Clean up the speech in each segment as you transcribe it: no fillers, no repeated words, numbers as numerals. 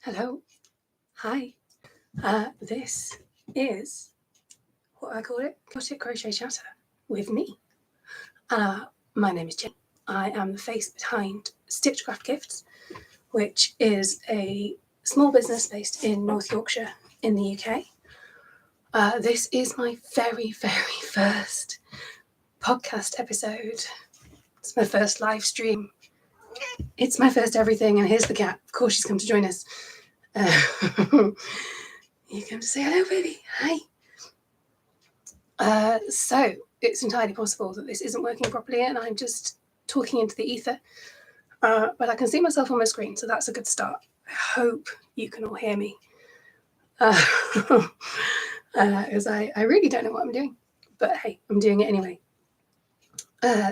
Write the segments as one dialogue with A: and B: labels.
A: Hello. Hi. This is what I call it, crochet chatter with me. My name is Jen. I am the face behind Stitchcraft Gifts, which is a small business based in North Yorkshire in the UK. This is my very, very first podcast episode. It's my first live stream. It's my first everything, and here's the cat. Of course she's come to join us. You come to say hello, baby. Hi. So it's entirely possible that this isn't working properly and I'm just talking into the ether. But I can see myself on my screen, so that's a good start. I hope you can all hear me. Because I really don't know what I'm doing. But hey, I'm doing it anyway.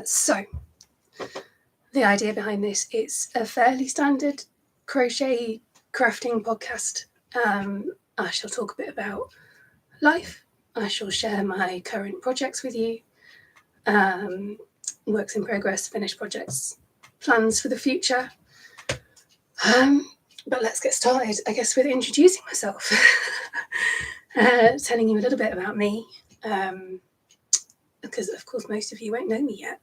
A: So the idea behind this is a fairly standard crochet crafting podcast. I shall talk a bit about life. I shall share my current projects with you. Works in progress, finished projects, plans for the future. But let's get started, I guess, with introducing myself. Telling you a little bit about me. Because, of course, most of you won't know me yet.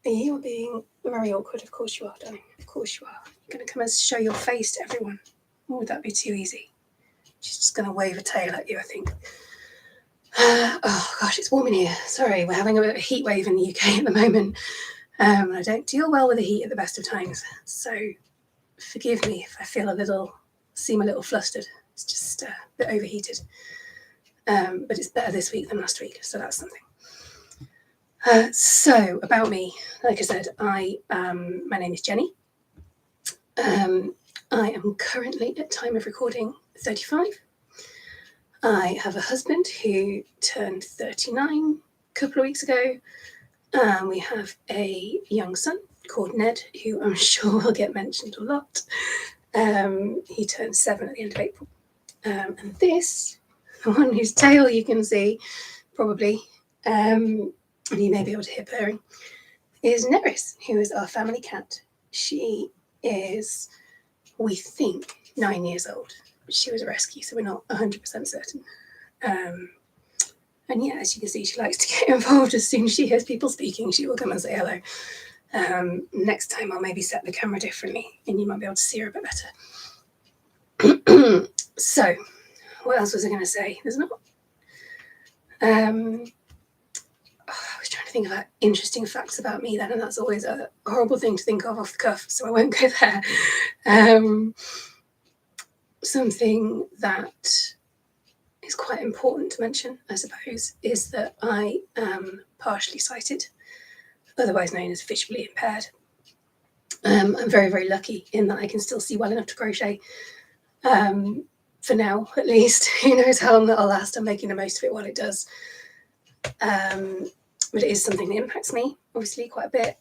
A: You're being very awkward. Of course you are, darling. Of course you are. You're going to come and show your face to everyone. Or would that be too easy? She's just going to wave a tail at you, I think. Oh, gosh, it's warm in here. Sorry, we're having a bit of a heat wave in the UK at the moment. I don't deal well with the heat at the best of times. So forgive me if I seem a little flustered. It's just a bit overheated. But it's better this week than last week, so that's something. So about me, like I said, my name is Jenny. I am currently, at time of recording, 35. I have a husband who turned 39 a couple of weeks ago. We have a young son called Ned, who I'm sure will get mentioned a lot. He turned 7 at the end of April. And this, the one whose tail you can see, probably, and you may be able to hear purring, is Neris, who is our family cat. She is, we think, 9 years old. But she was a rescue, so we're not 100% certain. And yeah, as you can see, she likes to get involved. As soon as she hears people speaking, she will come and say hello. Next time I'll maybe set the camera differently and you might be able to see her a bit better. So, what else was I going to say? There's not. I was trying to think about interesting facts about me then, and that's always a horrible thing to think of off the cuff, so I won't go there. Something that is quite important to mention, I suppose, is that I am partially sighted, otherwise known as visually impaired. I'm very, very lucky in that I can still see well enough to crochet. For now, at least. Who knows how long that'll last. I'm making the most of it while it does. But it is something that impacts me, obviously, quite a bit.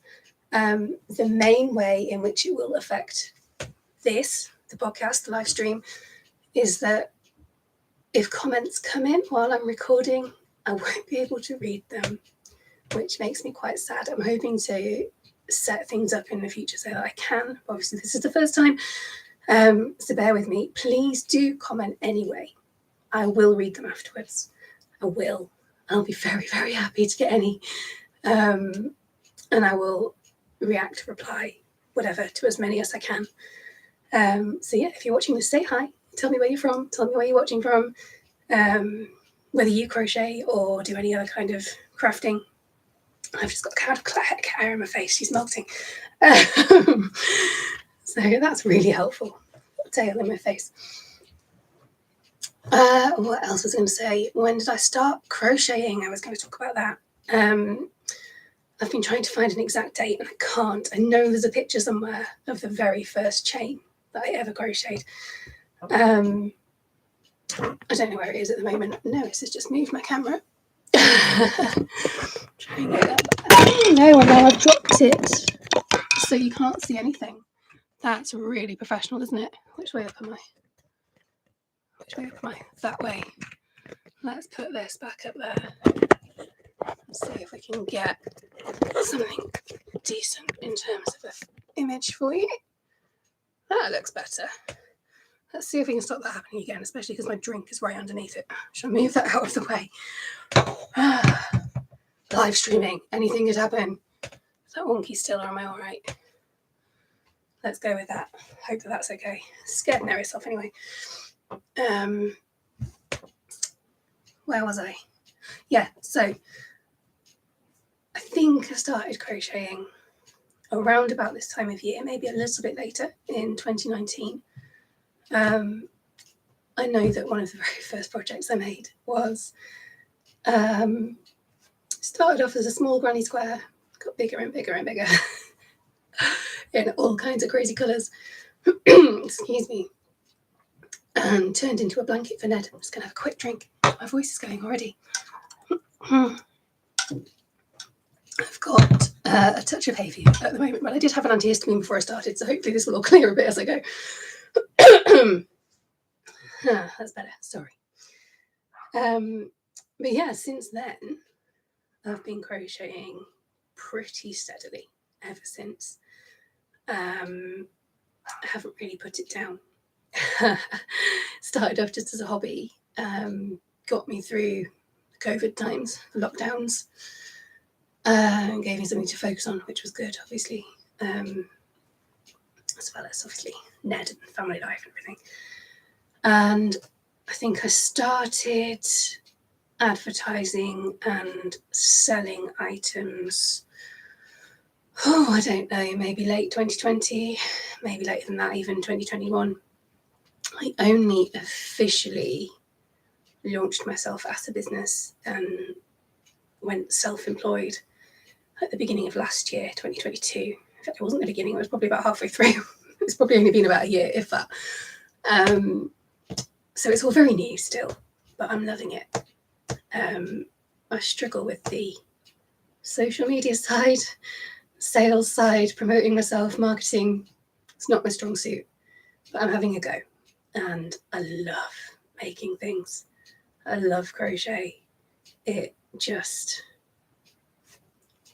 A: The main way in which it will affect this, the podcast, the live stream, is that if comments come in while I'm recording, I won't be able to read them, which makes me quite sad. I'm hoping to set things up in the future so that I can. Obviously, this is the first time, so bear with me. Please do comment anyway. I will read them afterwards. I will. I'll be very, very happy to get any. And I will react, reply, whatever, to as many as I can. So yeah, if you're watching this, say hi. Tell me where you're from. Tell me where you're watching from. Whether you crochet or do any other kind of crafting. I've just got a cat hair in my face. She's melting. So that's really helpful. Tail in my face. What else was I going to say? When did I start crocheting? I was going to talk about that. I've been trying to find an exact date and I can't. I know there's a picture somewhere of the very first chain that I ever crocheted. I don't know where it is at the moment. No, it's just moved my camera. Trying to get that. Oh no, and now I've dropped it. So you can't see anything. That's really professional, isn't it? Which way up am I? Which way up am I? That way. Let's put this back up there. Let's see if we can get something decent in terms of an image for you. That looks better. Let's see if we can stop that happening again, especially because my drink is right underneath it. Shall I move that out of the way? Live streaming, anything could happen. Is that wonky still, or am I all right? Let's go with that. Hope that that's okay. Scared nervous off anyway. Where was I? Yeah, so I think I started crocheting around about this time of year, maybe a little bit later in 2019. I know that one of the very first projects I made was started off as a small granny square, got bigger and bigger and bigger in all kinds of crazy colours. Excuse me. And turned into a blanket for Ned. I'm just going to have a quick drink. My voice is going already. I've got a touch of hay fever at the moment, but I did have an antihistamine before I started, so hopefully this will all clear a bit as I go. That's better, sorry. But yeah, since then, I've been crocheting pretty steadily ever since. I haven't really put it down. Started off just as a hobby, got me through the COVID times, the lockdowns, gave me something to focus on, which was good, obviously, as well as obviously Ned and family life and everything. And I think I started advertising and selling items, I don't know, maybe late 2020, maybe later than that, even 2021. I only officially launched myself as a business and went self-employed at the beginning of last year, 2022. In fact, it wasn't the beginning, it was probably about halfway through. It's probably only been about a year, if that. So it's all very new still, but I'm loving it. I struggle with the social media side, sales side, promoting myself, marketing. It's not my strong suit, but I'm having a go. And I love making things. I love crochet. It just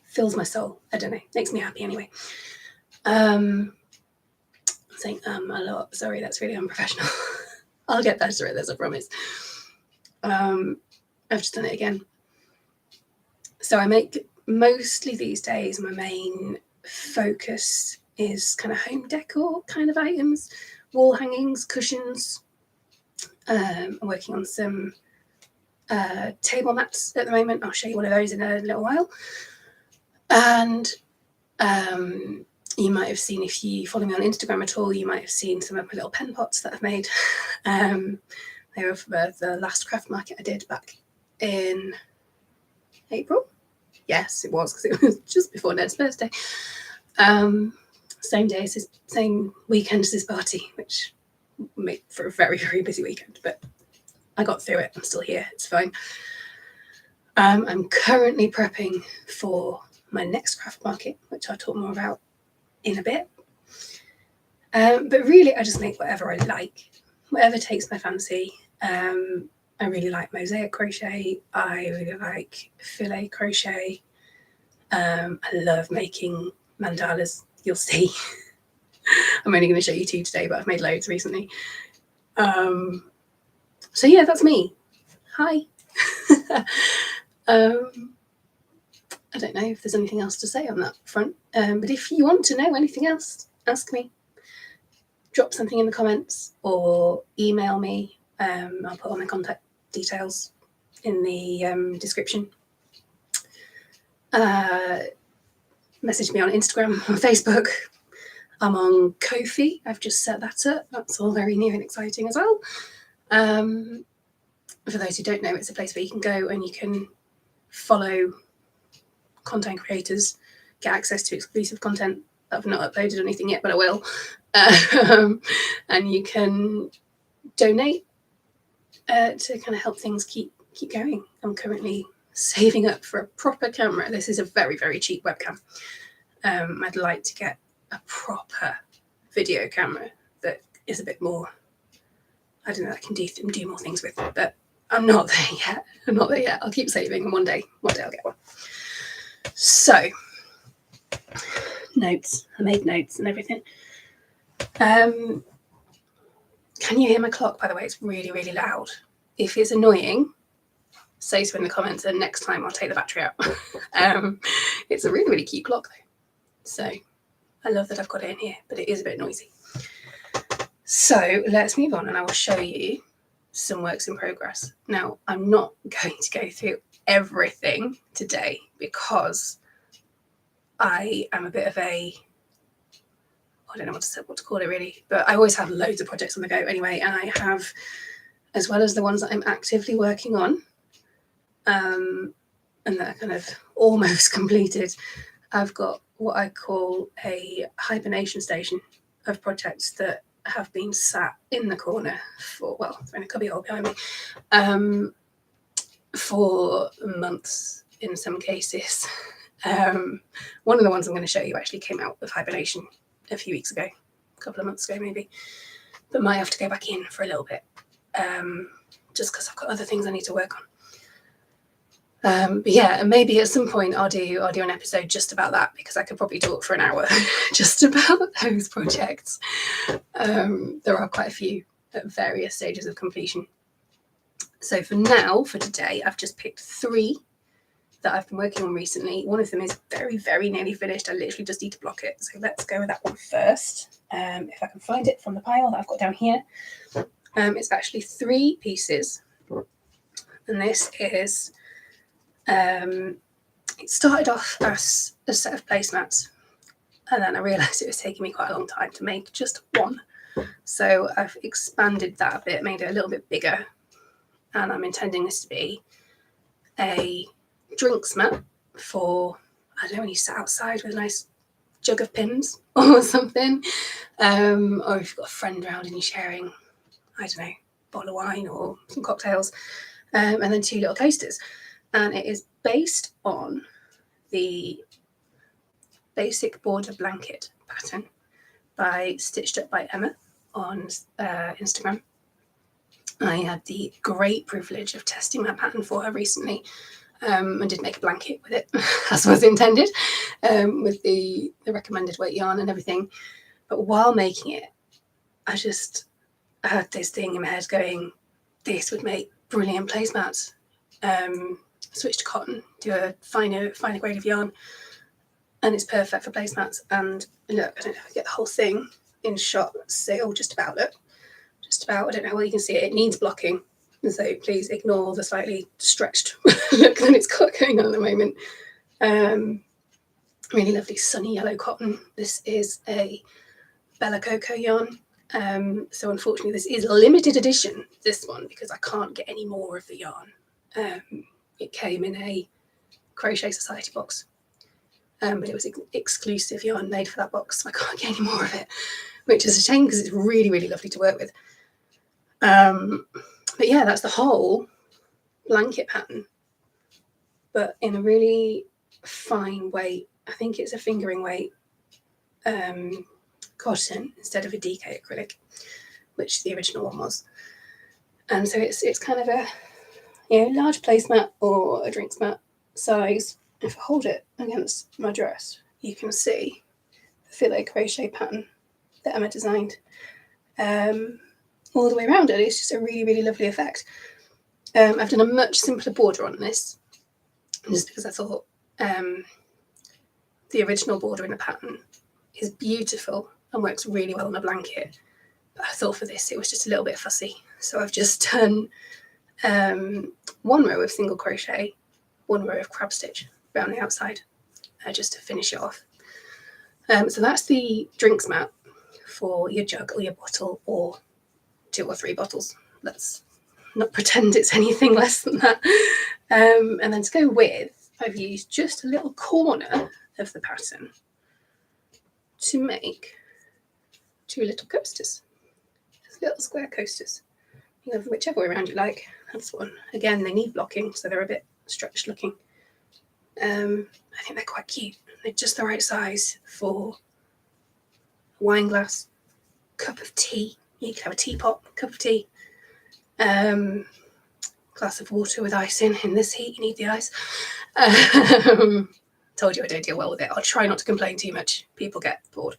A: fills my soul. I don't know, makes me happy anyway. I'm saying a lot. Sorry, that's really unprofessional. I'll get better at this, I promise. I've just done it again. So I make mostly these days, my main focus is kind of home decor kind of items, wall hangings, cushions. I'm working on some table mats at the moment. I'll show you one of those in a little while. And you might have seen, if you follow me on Instagram at all, you might have seen some of my little pen pots that I've made. They were for the last craft market I did back in April. Yes, it was, because it was just before Ned's birthday. Same day as his, same weekend as his party, which made for a very, very busy weekend, but I got through it. I'm still here. It's fine. I'm currently prepping for my next craft market, which I'll talk more about in a bit. But really, I just make whatever I like, whatever takes my fancy. I really like mosaic crochet. I really like filet crochet. I love making mandalas. You'll see. I'm only going to show you two today, but I've made loads recently. So yeah, that's me. Hi. I don't know if there's anything else to say on that front, but if you want to know anything else, ask me. Drop something in the comments or email me. I'll put all my contact details in the description. Message me on Instagram or Facebook. I'm on Ko-fi. I've just set that up. That's all very new and exciting as well. For those who don't know, it's a place where you can go and you can follow content creators, get access to exclusive content. I've not uploaded anything yet, but I will. And you can donate to kind of help things keep going. I'm currently saving up for a proper camera. This is a very, very cheap webcam. I'd like to get a proper video camera that is a bit more, I don't know, I can do more things with, but I'm not there yet. I'll keep saving, and one day I'll get one. So, notes. I made notes and everything. Can you hear my clock, by the way? It's really, really loud. If it's annoying, say so in the comments, and next time I'll take the battery out. It's a really, really cute clock though. So I love that I've got it in here, but it is a bit noisy. So let's move on and I will show you some works in progress. Now, I'm not going to go through everything today because I am a bit of a, I don't know what to call it really, but I always have loads of projects on the go anyway, and I have, as well as the ones that I'm actively working on, and that are kind of almost completed, I've got what I call a hibernation station of projects that have been sat in the corner for, well, in a cubby hole behind me, for months in some cases. One of the ones I'm going to show you actually came out of hibernation a few weeks ago, a couple of months ago maybe, but might have to go back in for a little bit, just because I've got other things I need to work on. But yeah, and maybe at some point I'll do an episode just about that, because I could probably talk for an hour just about those projects. There are quite a few at various stages of completion. So for now, for today, I've just picked 3 that I've been working on recently. One of them is very, very nearly finished. I literally just need to block it. So let's go with that one first. If I can find it from the pile that I've got down here. It's actually 3 pieces. And this is, it started off as a set of placemats. And then I realised it was taking me quite a long time to make just one. So I've expanded that a bit, made it a little bit bigger. And I'm intending this to be a drinks mat for, I don't know, when you sit outside with a nice jug of pins or something, or if you've got a friend around and you're sharing, I don't know, a bottle of wine or some cocktails, and then 2 little coasters. And it is based on the basic border blanket pattern stitched up by Emma on Instagram. I had the great privilege of testing that pattern for her recently, and did make a blanket with it as was intended, with the recommended weight yarn and everything. But while making it, I had this thing in my head going, this would make brilliant placemats. Switch to cotton, do a finer grade of yarn, and it's perfect for placemats. And look, I don't know if I get the whole thing in shot, so just about, look. Just about, I don't know how well you can see it. It needs blocking, so please ignore the slightly stretched look that it's got going on at the moment. Really lovely sunny yellow cotton. This is a Bella Cocoa yarn. So unfortunately this is a limited edition, this one, because I can't get any more of the yarn. It came in a Crochet Society box, but it was exclusive yarn made for that box, so I can't get any more of it, which is a shame because it's really, really lovely to work with. But yeah, that's the whole blanket pattern, but in a really fine weight. I think it's a fingering weight cotton instead of a DK acrylic, which the original one was. And so it's kind of a, you know, large placemat or a drinks mat size. If I hold it against my dress, you can see the filet crochet pattern that Emma designed. All the way around it. It's just a really, really lovely effect. I've done a much simpler border on this, just because I thought the original border in the pattern is beautiful and works really well on a blanket. But I thought for this it was just a little bit fussy. So I've just done 1 row of single crochet, 1 row of crab stitch around the outside, just to finish it off. So that's the drinks mat for your jug or your bottle, or 2 or 3 bottles. Let's not pretend it's anything less than that. And then to go with, I've used just a little corner of the pattern to make 2 little coasters, just little square coasters. You have whichever way around you like. That's one. Again, they need blocking, so they're a bit stretched looking. I think they're quite cute. They're just the right size for a wine glass, cup of tea. You could have a teapot, cup of tea, glass of water with ice in this heat. You need the ice. Told you I don't deal well with it. I'll try not to complain too much. People get bored.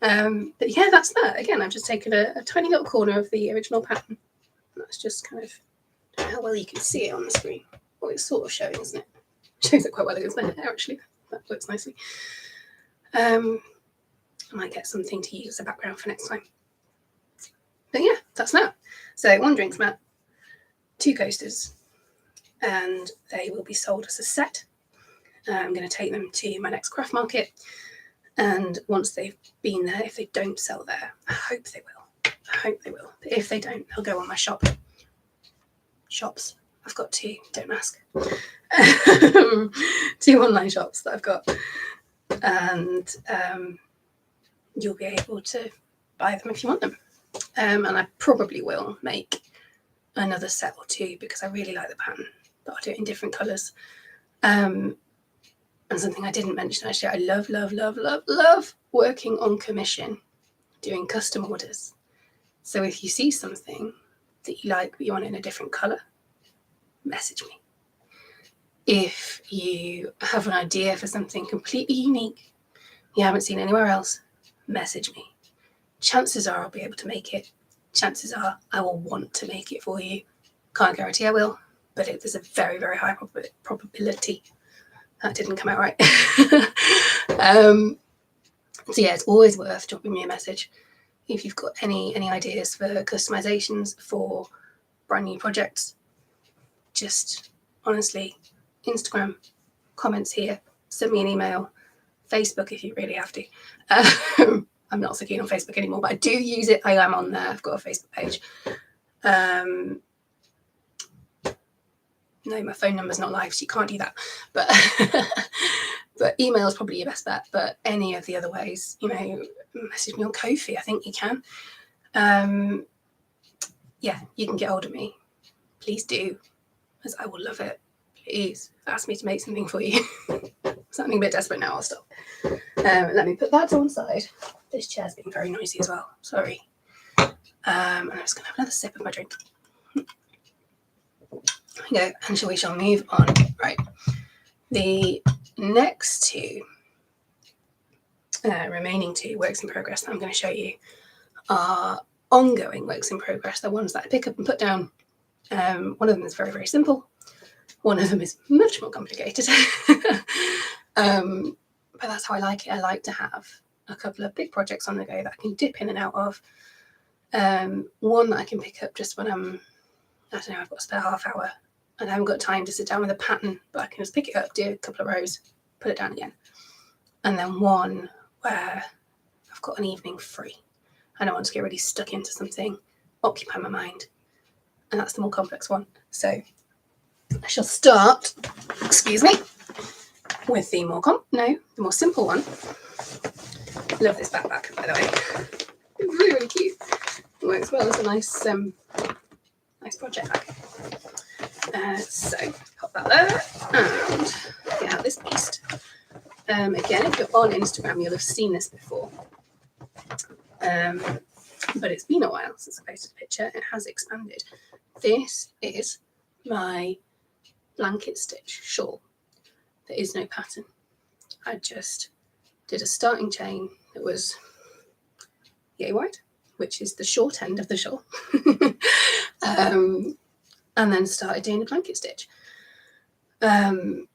A: But yeah, that's that. Again, I've just taken a tiny little corner of the original pattern. That's just kind of, I don't know how well you can see it on the screen. Well, it's sort of showing, isn't it? Shows it quite well against my hair, actually. That looks nicely. I might get something to use as a background for next time. But yeah, that's that. So 1 drinks mat, 2 coasters, and they will be sold as a set. I'm going to take them to my next craft market, and once they've been there, if they don't sell there, I hope they will. I hope they will. But if they don't, they'll go on my shops. I've got 2, don't ask. 2 online shops that I've got, and you'll be able to buy them if you want them. And I probably will make another set or 2 because I really like the pattern, but I'll do it in different colours. And something I didn't mention, actually, I love working on commission, doing custom orders. So if you see something that you like but you want it in a different colour, message me. If you have an idea for something completely unique you haven't seen anywhere else, message me. Chances are I'll be able to make it. Chances are I will want to make it for you. Can't guarantee I will, but there's a very, very high probability. That didn't come out right. So yeah, it's always worth dropping me a message if you've got any ideas for customizations for brand new projects. Just honestly, Instagram, comments here, send me an email, Facebook if you really have to. I'm not so keen on Facebook anymore, but I do use it. I am on there. I've got a Facebook page. No, my phone number's not live, so you can't do that. But but email is probably your best bet. But any of the other ways, message me on Ko-fi. I think you can. Yeah, you can get hold of me. Please do, as I will love it. Please ask me to make something for you. Something a bit desperate now. I'll stop. Let me put that to one side. This chair's being very noisy as well. Sorry. I'm just going to have another sip of my drink. There we go. And shall we move on? Right. The next 2, remaining 2 works in progress that I'm going to show you are ongoing works in progress. They're ones that I pick up and put down. One of them is very, very simple. One of them is much more complicated. But that's how I like it. I like to have a couple of big projects on the go that I can dip in and out of. One that I can pick up just when I've got a spare half hour and I haven't got time to sit down with a pattern, but I can just pick it up, do a couple of rows, put it down again. And then one where I've got an evening free and I want to get really stuck into something, occupy my mind. And that's the more complex one. So I shall start, with the more simple one. Love this backpack, by the way. It's really, really cute. It works well as a nice project bag. So pop that there and get out this beast. Again, if you're on Instagram, you'll have seen this before. But it's been a while since I posted a picture. It has expanded. This is my blanket stitch shawl. There is no pattern. I just did a starting chain that was yay wide, which is the short end of the shawl, and then started doing a blanket stitch. I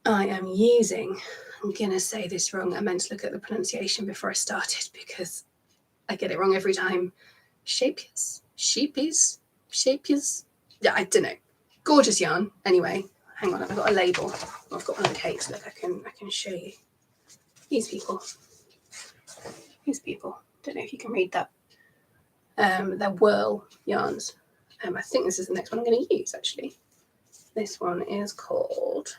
A: am using, I'm going to say this wrong, I meant to look at the pronunciation before I started because I get it wrong every time. Scheepjes, yeah, I don't know. Gorgeous yarn. Anyway, hang on, I've got a label. I've got one of the cakes. Look, I can show you. These people. Don't know if you can read that. They're Whirl yarns. I think this is the next one I'm going to use, actually. This one is called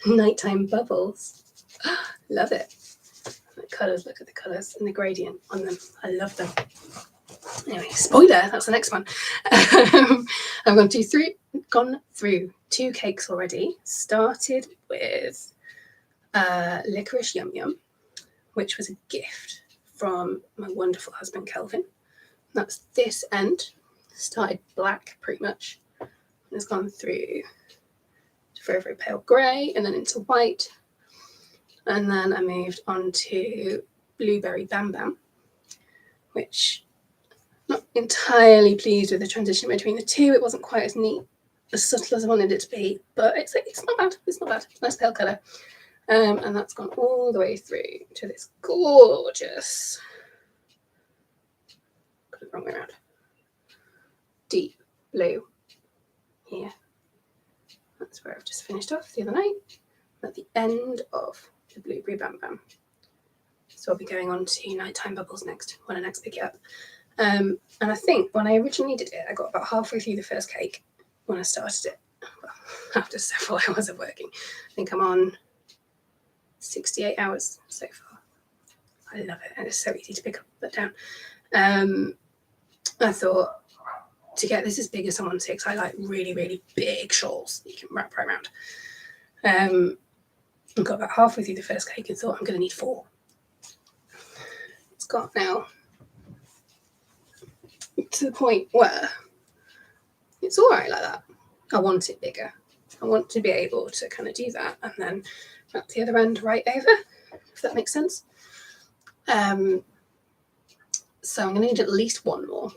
A: Nighttime Bubbles. Love it. The colours, look at the colours and the gradient on them. I love them. Anyway, spoiler, that's the next one. I've gone through 2 cakes already. Started with Licorice YumYum, which was a gift from my wonderful husband Kelvin. That's this end. Started black pretty much. And it's gone through to very, very pale grey and then into white. And then I moved on to Blueberry BamBam, which I'm not entirely pleased with the transition between the two. It wasn't quite as neat, as subtle as I wanted it to be, but it's not bad. It's not bad. It's a nice pale colour. And that's gone all the way through to this gorgeous, got it the wrong way around, deep blue here. That's where I've just finished off the other night, at the end of the Blueberry BamBam. So I'll be going on to Nighttime Bubbles next, when I next pick it up. And I think when I originally did it, I got about halfway through the first cake when I started it. Well, after several hours of working. I think I'm on 68 hours so far. I love it, and it's so easy to pick up and put down. I thought, to get this as big as someone 6, I like really, really big shawls that you can wrap right around. I got about halfway through the first cake and thought I'm going to need 4. It's got now to the point where it's all right like that. I want it bigger. I want to be able to kind of do that and then wrap the other end right over, if that makes sense. So I'm going to need at least 1 more.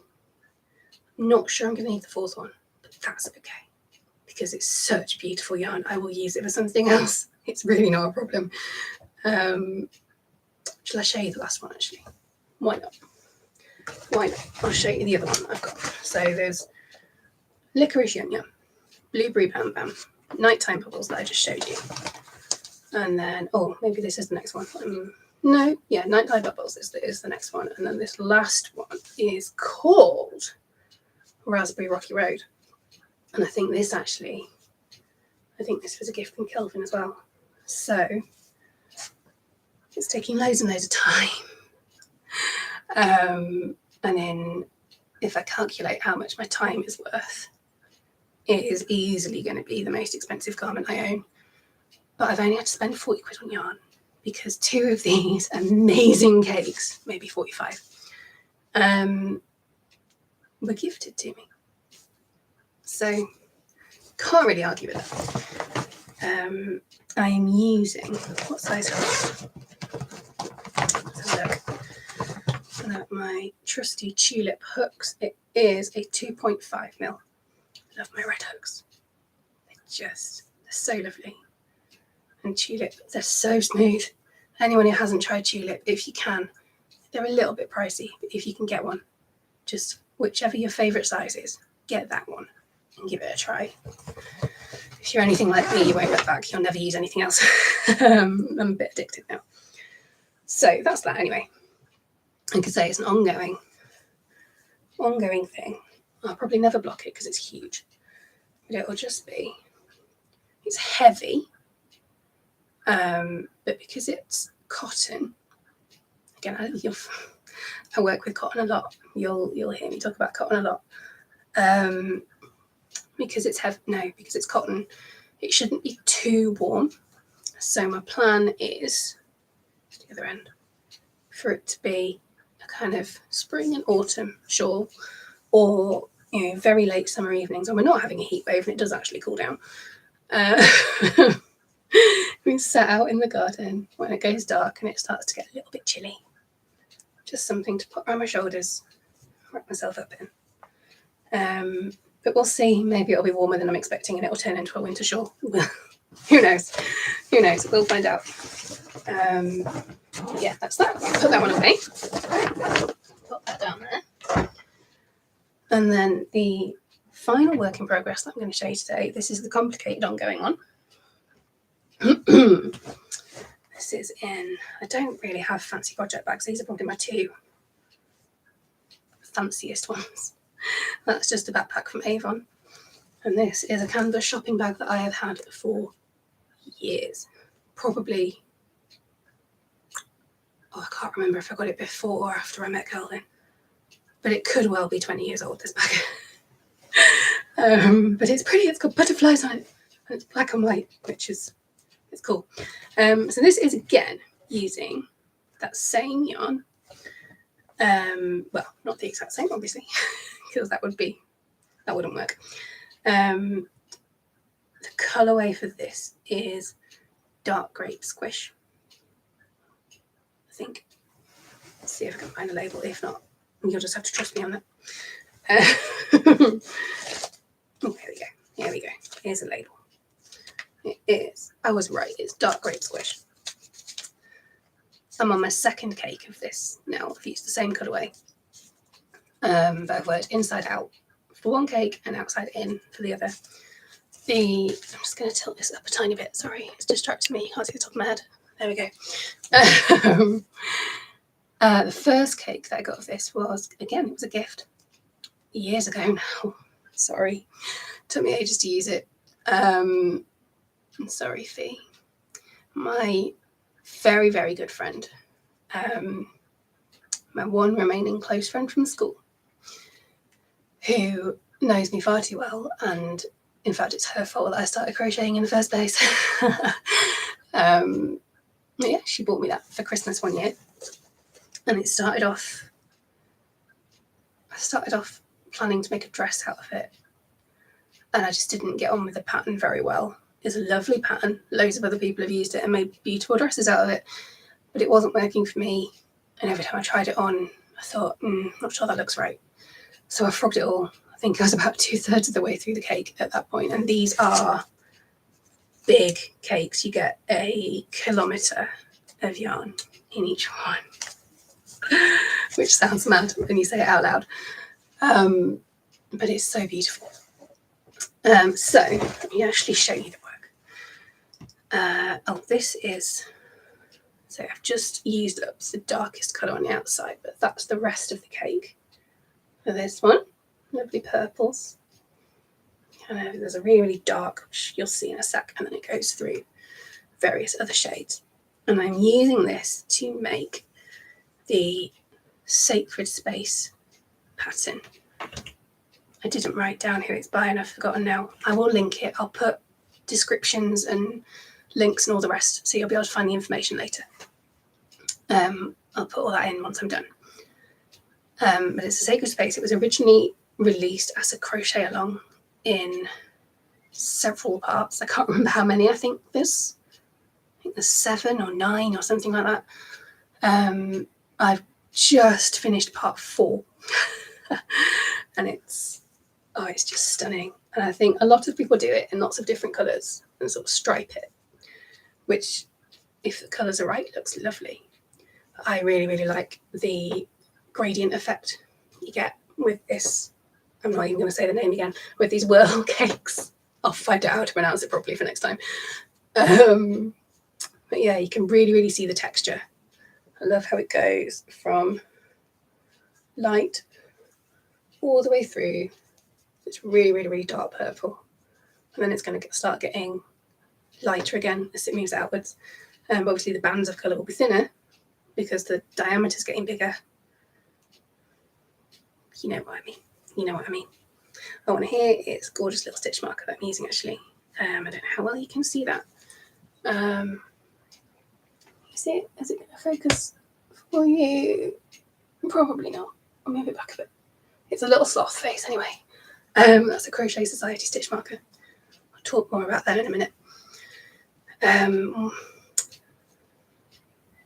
A: I'm not sure I'm going to need the 4th one, but that's okay because it's such beautiful yarn. I will use it for something else. It's really not a problem. Shall I show you the last one actually? Why not? Why not? I'll show you the other one I've got. So there's Licorice YumYum, Blueberry BamBam, Nighttime Bubbles that I just showed you. And then, oh, maybe this is the next one. No, yeah, Nighttime Bubbles is the next one. And then this last one is called Raspberry Rocky Road. And I think this was a gift from Kelvin as well. So it's taking loads and loads of time. And then if I calculate how much my time is worth, it is easily going to be the most expensive garment I own. But I've only had to spend 40 quid on yarn because 2 of these amazing cakes, maybe 45, were gifted to me. So can't really argue with that. I am using, what size hook? Let's have a look. At my trusty tulip hooks, it is a 2.5 mil. Love my red hooks. They're so lovely. And tulip, they're so smooth. Anyone who hasn't tried tulip, if you can, they're a little bit pricey, but if you can get one, just whichever your favourite size is, get that one and give it a try. If you're anything like me, you won't look back. You'll never use anything else. I'm a bit addicted now. So that's that anyway. I could say it's an ongoing thing. I'll probably never block it because it's huge. But it'll just be, it's heavy. But because it's cotton, again, I work with cotton a lot. You'll hear me talk about cotton a lot. Because it's heavy, no, because it's cotton, it shouldn't be too warm. So my plan is, the other end, for it to be a kind of spring and autumn shawl, or very late summer evenings. And we're not having a heat wave, and it does actually cool down. We sat out in the garden when it goes dark and it starts to get a little bit chilly. Just something to put around my shoulders, wrap myself up in. But we'll see. Maybe it'll be warmer than I'm expecting and it'll turn into a winter shawl. Who knows? Who knows? We'll find out. Yeah, that's that. Put that one away. Put that down there. And then the final work in progress that I'm going to show you today, this is the complicated ongoing one. This is in, I don't really have fancy project bags. These are probably my 2 fanciest ones. That's just a backpack from Avon. And this is a canvas shopping bag that I have had for years. Probably, I can't remember if I got it before or after I met Kelvin. But it could well be 20 years old, this bag. But it's pretty, it's got butterflies on it. And it's black and white, which is, it's cool. So this is again using that same yarn. Well, not the exact same, obviously, because that wouldn't work. The colourway for this is dark grape squish, I think. see if I can find a label. If not, you'll just have to trust me on that. Oh, here we go. Here we go. Here's a label. It is, I was right, it's dark grape squish. I'm on my second cake of this now. I've used the same colourway. But I've worked inside out for one cake and outside in for the other. I'm just going to tilt this up a tiny bit. Sorry, it's distracting me. Can't see the top of my head. There we go. The first cake that I got of this was, again, it was a gift years ago now. Sorry, took me ages to use it. I'm sorry, Fee. My very, very good friend, my one remaining close friend from school, who knows me far too well, and in fact it's her fault that I started crocheting in the first place. Yeah, she bought me that for Christmas one year, and I started off planning to make a dress out of it, and I just didn't get on with the pattern very well. It's a lovely pattern. Loads of other people have used it and made beautiful dresses out of it, but it wasn't working for me. And every time I tried it on, I thought, not sure that looks right. So I frogged it all. I think I was about 2/3 of the way through the cake at that point. And these are big cakes. You get 1 kilometre of yarn in each one, which sounds mad when you say it out loud. But it's so beautiful. So let me actually show you the work. This is, so I've just used up the darkest colour on the outside, but that's the rest of the cake for this one. Lovely purples. And there's a really, really dark, which you'll see in a sec, and then it goes through various other shades. And I'm using this to make the Sacred Space pattern. I didn't write down who it's by and I've forgotten now. I will link it. I'll put descriptions and links and all the rest, so you'll be able to find the information later. I'll put all that in once I'm done. But it's a Sacred Space. It was originally released as a crochet along in several parts. I can't remember how many. I think there's 7 or 9 or something like that. I've just finished part 4 and it's just stunning. And I think a lot of people do it in lots of different colours and sort of stripe it, which, if the colours are right, looks lovely. But I really, really like the gradient effect you get with this. I'm not even going to say the name again. With these whirl cakes. I'll find out how to pronounce it properly for next time. But yeah, you can really, really see the texture. I love how it goes from light all the way through. It's really, really, really dark purple. And then it's going to start getting lighter again as it moves outwards. But obviously the bands of colour will be thinner because the diameter is getting bigger. You know what I mean. You know what I mean. Oh, and here it's a gorgeous little stitch marker that I'm using actually. I don't know how well you can see that. Is it going to focus for you? Probably not. I'll move it back a bit. It's a little sloth face anyway. That's a Crochet Society stitch marker. I'll talk more about that in a minute.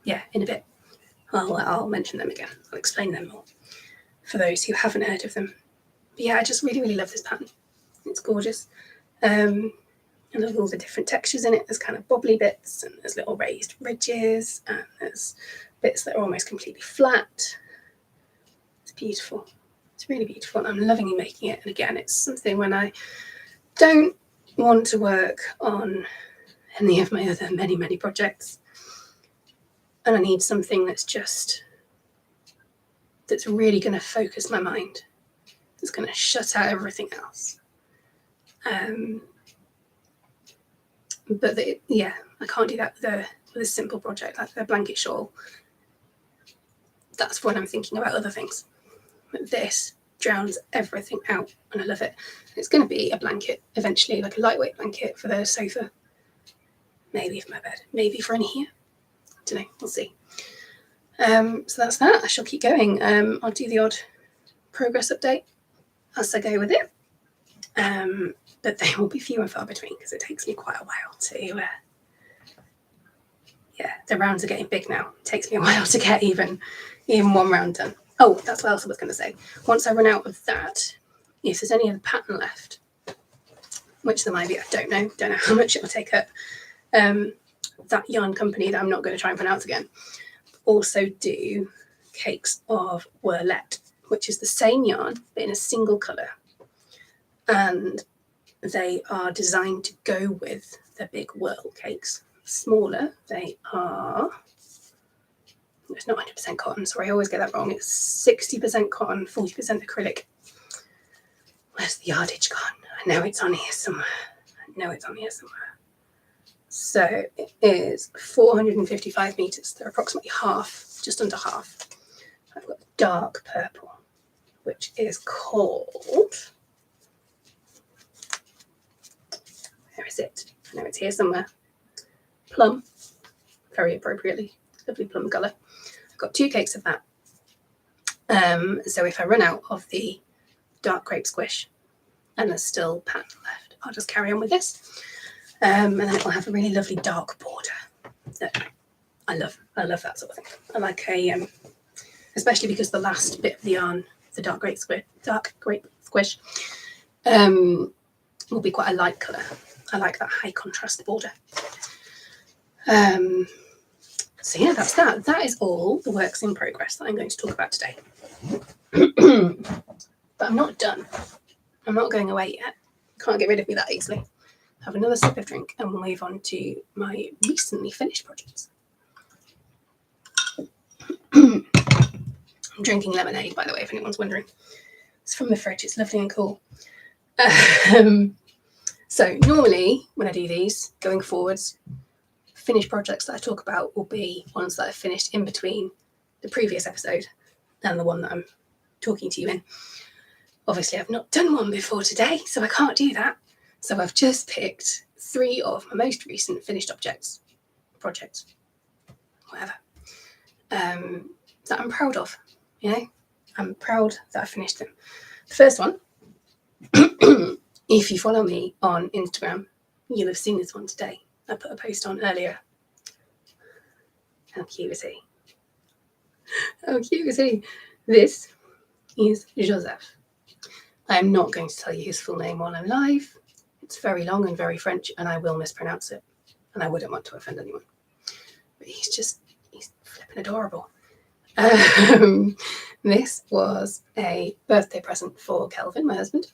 A: Yeah, in a bit. I'll mention them again. I'll explain them more for those who haven't heard of them. But yeah, I just really, really love this pattern. It's gorgeous. And there's all the different textures in it. There's kind of bobbly bits, and there's little raised ridges, and there's bits that are almost completely flat. It's beautiful. It's really beautiful, and I'm loving making it. And again, it's something when I don't want to work on any of my other many, many projects, and I need something that's really going to focus my mind. It's going to shut out everything else. But I can't do that with a simple project like a blanket shawl. That's when I'm thinking about other things. But this drowns everything out, and I love it. It's going to be a blanket eventually, like a lightweight blanket for the sofa. Maybe for my bed. Maybe for in here. I don't know. We'll see. So that's that. I shall keep going. I'll do the odd progress update as I go with it. But they will be few and far between because it takes me quite a while to yeah, the rounds are getting big now. It takes me a while to get even one round done. Oh, that's what else I was going to say. Once I run out of that, if there's any other pattern left, which there might be, I don't know how much it will take up. That yarn company that I'm not going to try and pronounce again also do cakes of Whirlette, which is the same yarn but in a single colour, and they are designed to go with the big whirl cakes. Smaller, they are, it's not 100% cotton, sorry, I always get that wrong. It's 60% cotton, 40% acrylic. Where's the yardage gone? I know it's on here somewhere. So it is 455 meters. They're approximately half, just under half. I've got dark purple, which is called, where is it? I know it's here somewhere. Plum, very appropriately, lovely plum colour. I've got 2 cakes of that. So if I run out of the dark grape squish and there's still pattern left, I'll just carry on with this. And then it will have a really lovely dark border that I love. I love that sort of thing. I like a, especially because the last bit of the yarn, the dark grape squish, will be quite a light colour. I like that high contrast border. So yeah, that's that. That is all the works in progress that I'm going to talk about today. But I'm not done. I'm not going away yet. Can't get rid of me that easily. Have another sip of drink and we'll move on to my recently finished projects. I'm drinking lemonade, by the way, if anyone's wondering. It's from the fridge. It's lovely and cool. So normally when I do these, going forwards, finished projects that I talk about will be ones that I've finished in between the previous episode and the one that I'm talking to you in. Obviously, I've not done one before today, so I can't do that. So I've just picked 3 of my most recent finished projects, whatever, that I'm proud of, you know. I'm proud that I finished them. The first one, if you follow me on Instagram, you'll have seen this one today. I put a post on earlier. How cute is he? How cute is he? This is Joseph. I am not going to tell you his full name while I'm live. It's very long and very French, and I will mispronounce it, and I wouldn't want to offend anyone. But he's flipping adorable. This was a birthday present for Kelvin, my husband.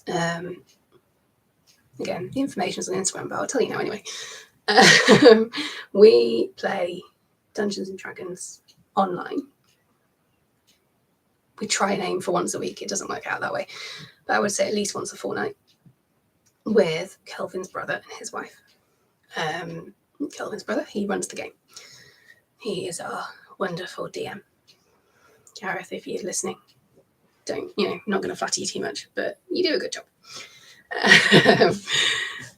A: Again, the information's on Instagram, but I'll tell you now anyway. We play Dungeons and Dragons online. We try and aim for once a week. It doesn't work out that way, but I would say at least once a fortnight with Kelvin's brother and his wife. Kelvin's brother, he runs the game. He is our wonderful DM. Gareth, if you're listening, don't, I'm not going to flatter you too much, but you do a good job.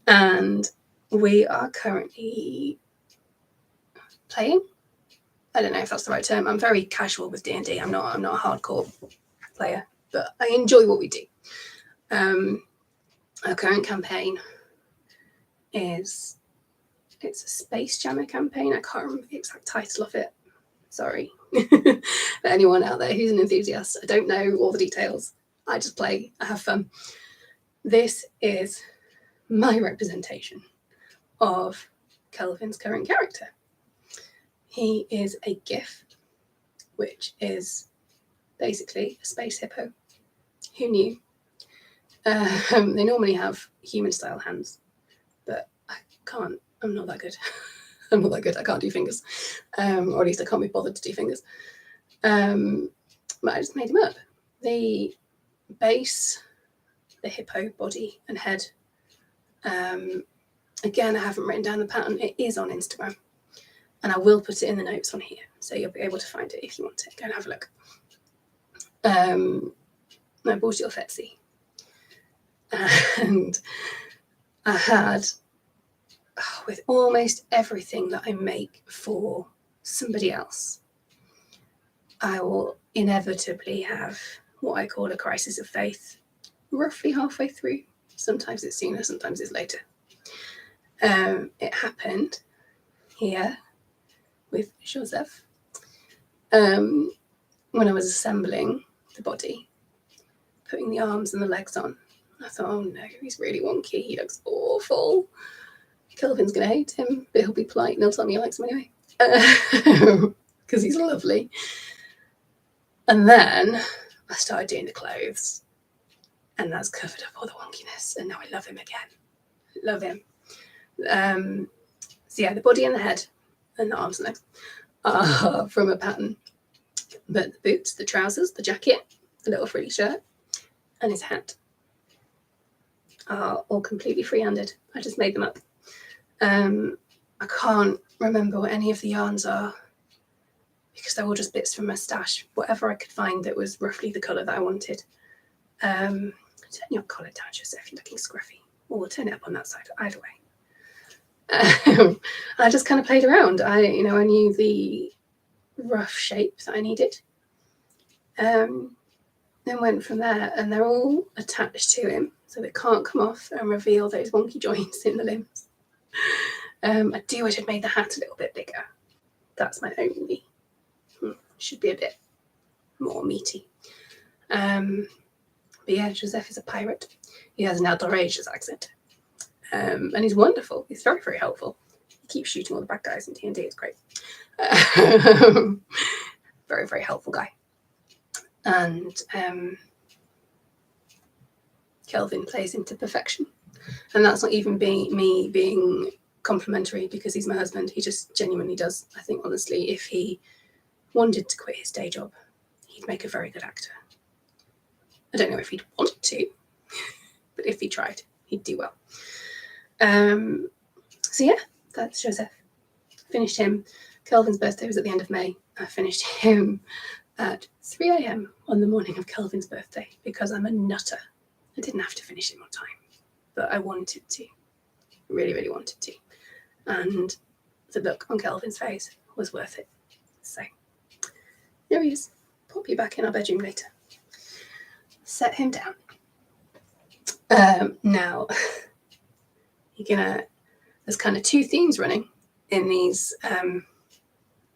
A: And we are currently playing. I don't know if that's the right term. I'm very casual with D&D. I'm not a hardcore player, but I enjoy what we do. Our current campaign it's a Space Jammer campaign. I can't remember the exact title of it. Sorry. For anyone out there who's an enthusiast, I don't know all the details. I just play. I have fun. This is my representation of Kelvin's current character. He is a GIF, which is basically a space hippo. Who knew? They normally have human-style hands, but I'm not that good. I'm not that good. I can't do fingers. Or at least I can't be bothered to do fingers. But I just made him up. The base, the hippo body and head. Again, I haven't written down the pattern. It is on Instagram. And I will put it in the notes on here, so you'll be able to find it if you want to. Go and have a look. I bought it off Etsy. And I had, with almost everything that I make for somebody else, I will inevitably have what I call a crisis of faith, roughly halfway through. Sometimes it's sooner, sometimes it's later. It happened here with Joseph. When I was assembling the body, putting the arms and the legs on, I thought, oh no, he's really wonky. He looks awful. Kelvin's going to hate him, but he'll be polite and he'll tell me he likes him anyway. Because he's lovely. And then I started doing the clothes, and that's covered up all the wonkiness, and now I love him again. Love him. So yeah, the body and the head and the arms and legs are from a pattern, but the boots, the trousers, the jacket, the little frilly shirt, and his hat are all completely free-handed. I just made them up. I can't remember what any of the yarns are because they're all just bits from my stash. Whatever I could find that was roughly the colour that I wanted. Turn your collar down, Joseph, you're looking scruffy. Or we'll turn it up on that side, either way. I just kind of played around. I knew the rough shape that I needed. Then went from there, and they're all attached to him, so they can't come off and reveal those wonky joints in the limbs. I wish I'd made the hat a little bit bigger. That's my only. Should be a bit more meaty. But yeah, Joseph is a pirate. He has an outrageous accent. And he's wonderful. He's very, very helpful. He keeps shooting all the bad guys in D&D. It's great. Very, very helpful guy. And Kelvin plays him to perfection. And that's not even me being complimentary because he's my husband. He just genuinely does. I think, honestly, if he wanted to quit his day job, he'd make a very good actor. I don't know if he'd want to, but if he tried, he'd do well. So yeah, that's Joseph. Finished him. Kelvin's birthday was at the end of May. I finished him at 3 a.m. on the morning of Kelvin's birthday because I'm a nutter. I didn't have to finish him on time, but I wanted to. Really, really wanted to. And the look on Kelvin's face was worth it. So there he is. Pop you back in our bedroom later. Set him down. Now, there's kind of two themes running in these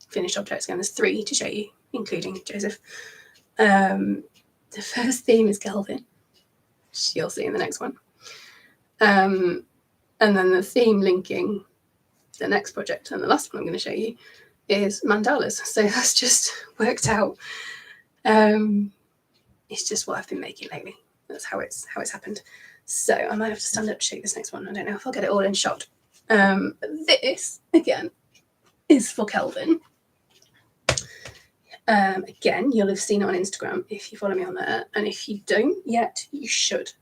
A: finished objects. Again, there's three to show you, including Joseph. The first theme is Kelvin, which you'll see in the next one. And then the theme linking the next project and the last one I'm going to show you is mandalas. So that's just worked out. It's just what I've been making lately. That's how it's happened. So I might have to stand up to show you this next one. I don't know if I'll get it all in shot. This again is for Kelvin. Again, you'll have seen it on Instagram if you follow me on there, and if you don't yet, you should.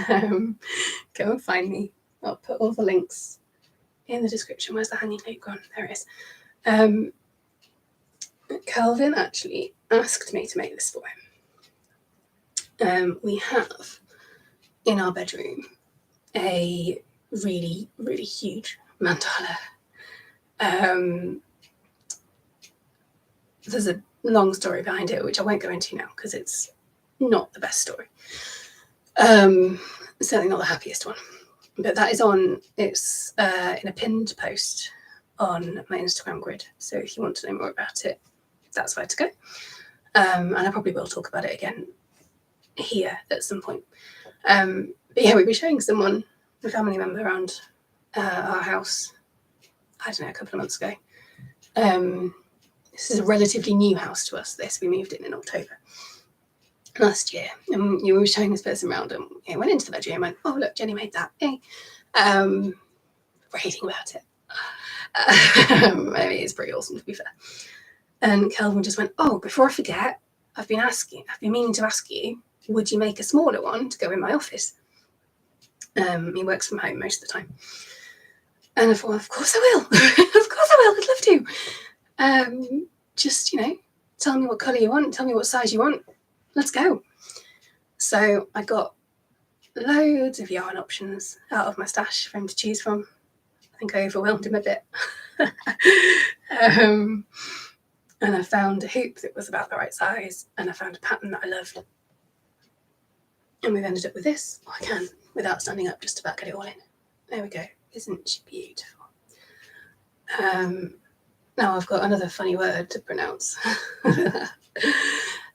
A: Go and find me. I'll put all the links in the description. Where's the hanging note gone? There it is. Kelvin actually asked me to make this for him. We have in our bedroom a really, really huge mandala. There's a long story behind it, which I won't go into now because it's not the best story. Certainly not the happiest one. But that is it's in a pinned post on my Instagram grid. So if you want to know more about it, that's where to go. And I probably will talk about it again here at some point. But yeah, we were showing someone, a family member, around our house, I don't know, a couple of months ago. This is a relatively new house to us, we moved in October last year. And you were showing this person around and went into the bedroom and went, oh, look, Jenny made that. Hey. Raving about it. I mean, it's pretty awesome, to be fair. And Kelvin just went, oh, before I forget, I've been meaning to ask you, would you make a smaller one to go in my office? He works from home most of the time. And I thought, of course I will. Of course I will. I'd love to. Just, tell me what colour you want. Tell me what size you want. Let's go. So I got loads of yarn options out of my stash for him to choose from. I think I overwhelmed him a bit. And I found a hoop that was about the right size, and I found a pattern that I loved. And we've ended up with this. Oh, I can, without standing up, just about get it all in. There we go. Isn't she beautiful? Now I've got another funny word to pronounce.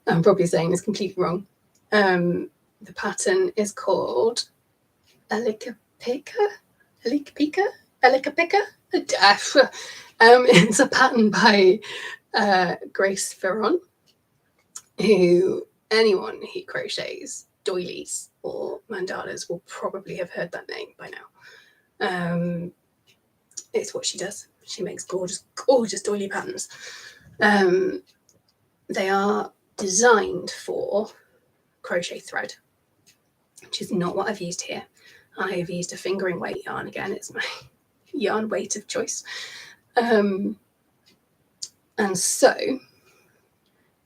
A: I'm probably saying this completely wrong. The pattern is called Elikapika. It's a pattern by Grace Ferron, who anyone who crochets doilies or mandalas will probably have heard that name by now. It's what she does. She makes gorgeous, gorgeous doily patterns. They are designed for crochet thread, which is not what I've used here. I have used a fingering weight yarn again. It's my yarn weight of choice. And so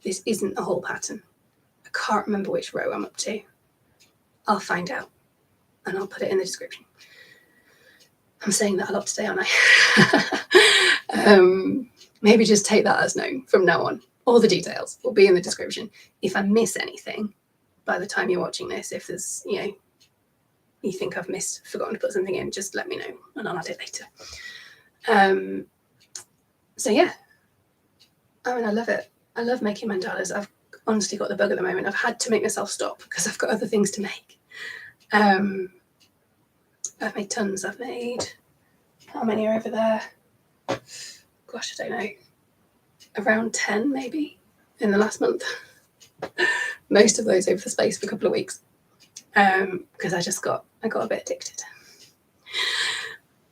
A: this isn't the whole pattern. I can't remember which row I'm up to. I'll find out and I'll put it in the description. I'm saying that a lot today, aren't I? Maybe just take that as known from now on. All the details will be in the description. If I miss anything by the time you're watching this, if there's, you think I've forgotten to put something in, just let me know and I'll add it later. So yeah, I mean, I love it. I love making mandalas. I've honestly got the bug at the moment. I've had to make myself stop because I've got other things to make. I've made tons. I've made, how many are over there? Gosh, I don't know. Around 10 maybe in the last month. Most of those over the space of a couple of weeks. Because I got a bit addicted.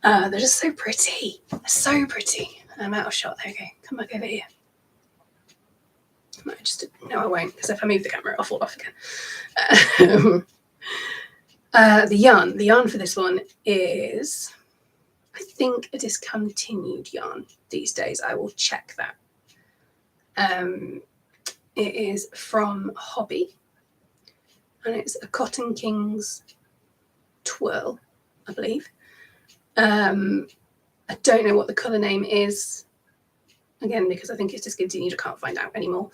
A: They're just so pretty. They're so pretty. I'm out of shot. There we go. Come back over here. No, I won't, because if I move the camera, I'll fall off again. The yarn for this one is, I think, a discontinued yarn these days. I will check that. It is from Hobbii, and it's a Cotton Kings Twirl, I believe. I don't know what the colour name is, again, because I think it's discontinued. I can't find out anymore.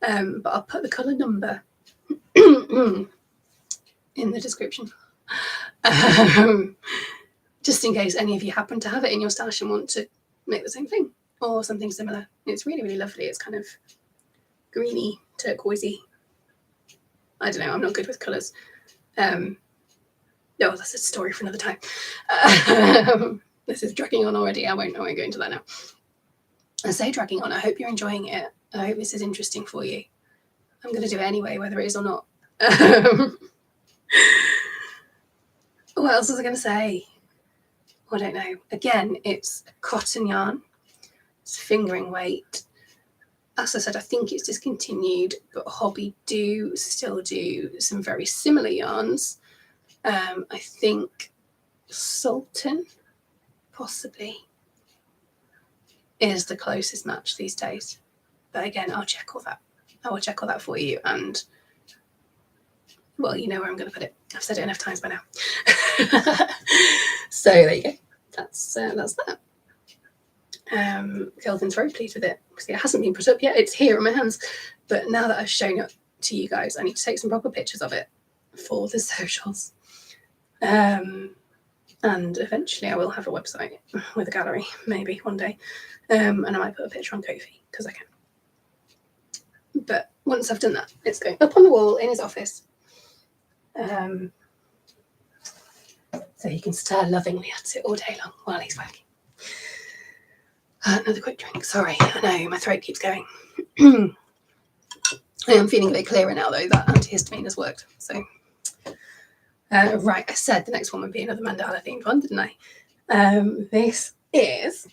A: But I'll put the colour number in the description. Just in case any of you happen to have it in your stash and want to make the same thing or something similar. It's really, really lovely. It's kind of greeny, turquoisey. I don't know, I'm not good with colours. No, that's a story for another time. This is dragging on already. I won't go into that now. I say dragging on. I hope you're enjoying it. I hope this is interesting for you. I'm going to do it anyway, whether it is or not. What else was I going to say? I don't know. Again, it's cotton yarn. It's fingering weight. As I said, I think it's discontinued, but Hobbii do still do some very similar yarns. I think Sultan, possibly, is the closest match these days. But again, I'll check all that. I will check all that for you, and well, you know where I'm going to put it. I've said it enough times by now. So there you go. That's that. Kelvin's very pleased with it because it hasn't been put up yet. It's here in my hands, but now that I've shown it to you guys, I need to take some proper pictures of it for the socials. And eventually I will have a website with a gallery, maybe one day. And I might put a picture on Ko-fi because I can. But once I've done that, it's going up on the wall in his office. So he can stare lovingly at it all day long while he's working. Another quick drink. Sorry, I know my throat keeps going. I am feeling a bit clearer now, though. That antihistamine has worked. So, right, I said the next one would be another mandala themed one, didn't I? This is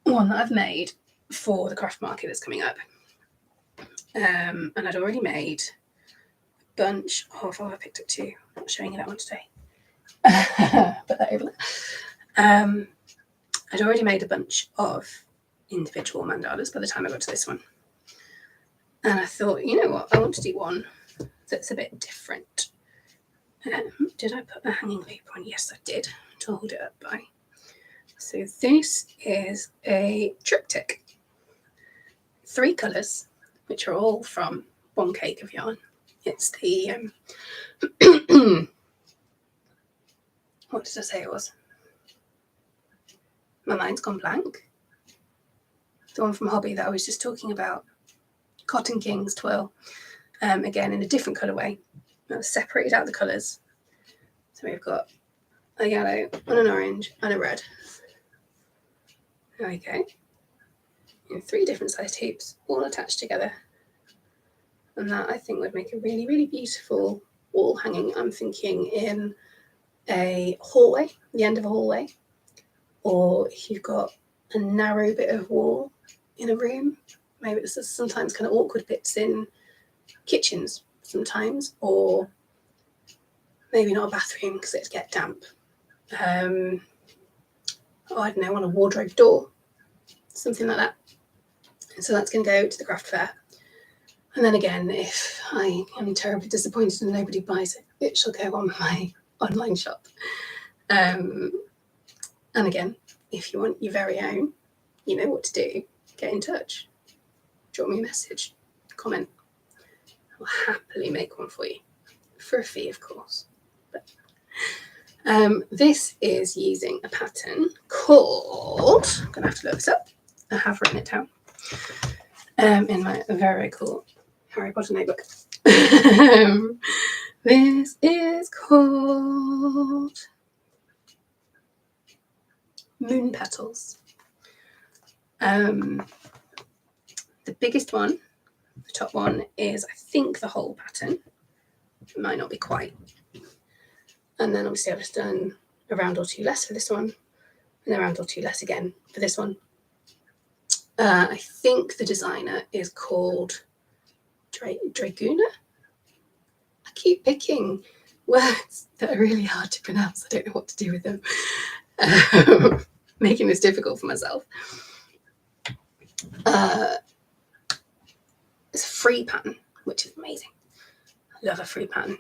A: one that I've made for the craft market that's coming up. And I'd already made a bunch of, I picked up two. I'm not showing you that one today. Put that over there. I'd already made a bunch of individual mandalas by the time I got to this one. And I thought, you know what, I want to do one that's a bit different. Did I put a hanging loop on? Yes, I did, to hold it up by. So this is a triptych. 3 colours, which are all from one cake of yarn. It's the, what did I say it was? my mind's gone blank. The one from Hobbii that I was just talking about, Cotton Kings Twirl, again in a different colourway. I've separated out the colours. So we've got a yellow and an orange and a red. There we go. In 3 different sized hoops, all attached together. And that I think would make a really, really beautiful wall hanging. I'm thinking in a hallway, the end of a hallway, or if you've got a narrow bit of wall in a room. Maybe there's sometimes kind of awkward bits in kitchens sometimes, or maybe not a bathroom because it'd get damp. I don't know, on a wardrobe door, something like that. And so that's going to go to the craft fair. And then again, if I am terribly disappointed and nobody buys it, it shall go on my online shop. And again, if you want your very own, you know what to do. Get in touch. Drop me a message. Comment. I'll happily make one for you. For a fee, of course. But, this is using a pattern called, I'm going to have to look this up. I have written it down in my very cool Harry Potter notebook. This is called Moonpetals. The biggest one, the top one, is I think the whole pattern. It might not be quite. And then obviously I've just done a round or 2 less for this one, and a round or 2 less again for this one. I think the designer is called Draguna. I keep picking words that are really hard to pronounce. I don't know what to do with them. Making this difficult for myself. It's a free pattern, which is amazing. I love a free pattern,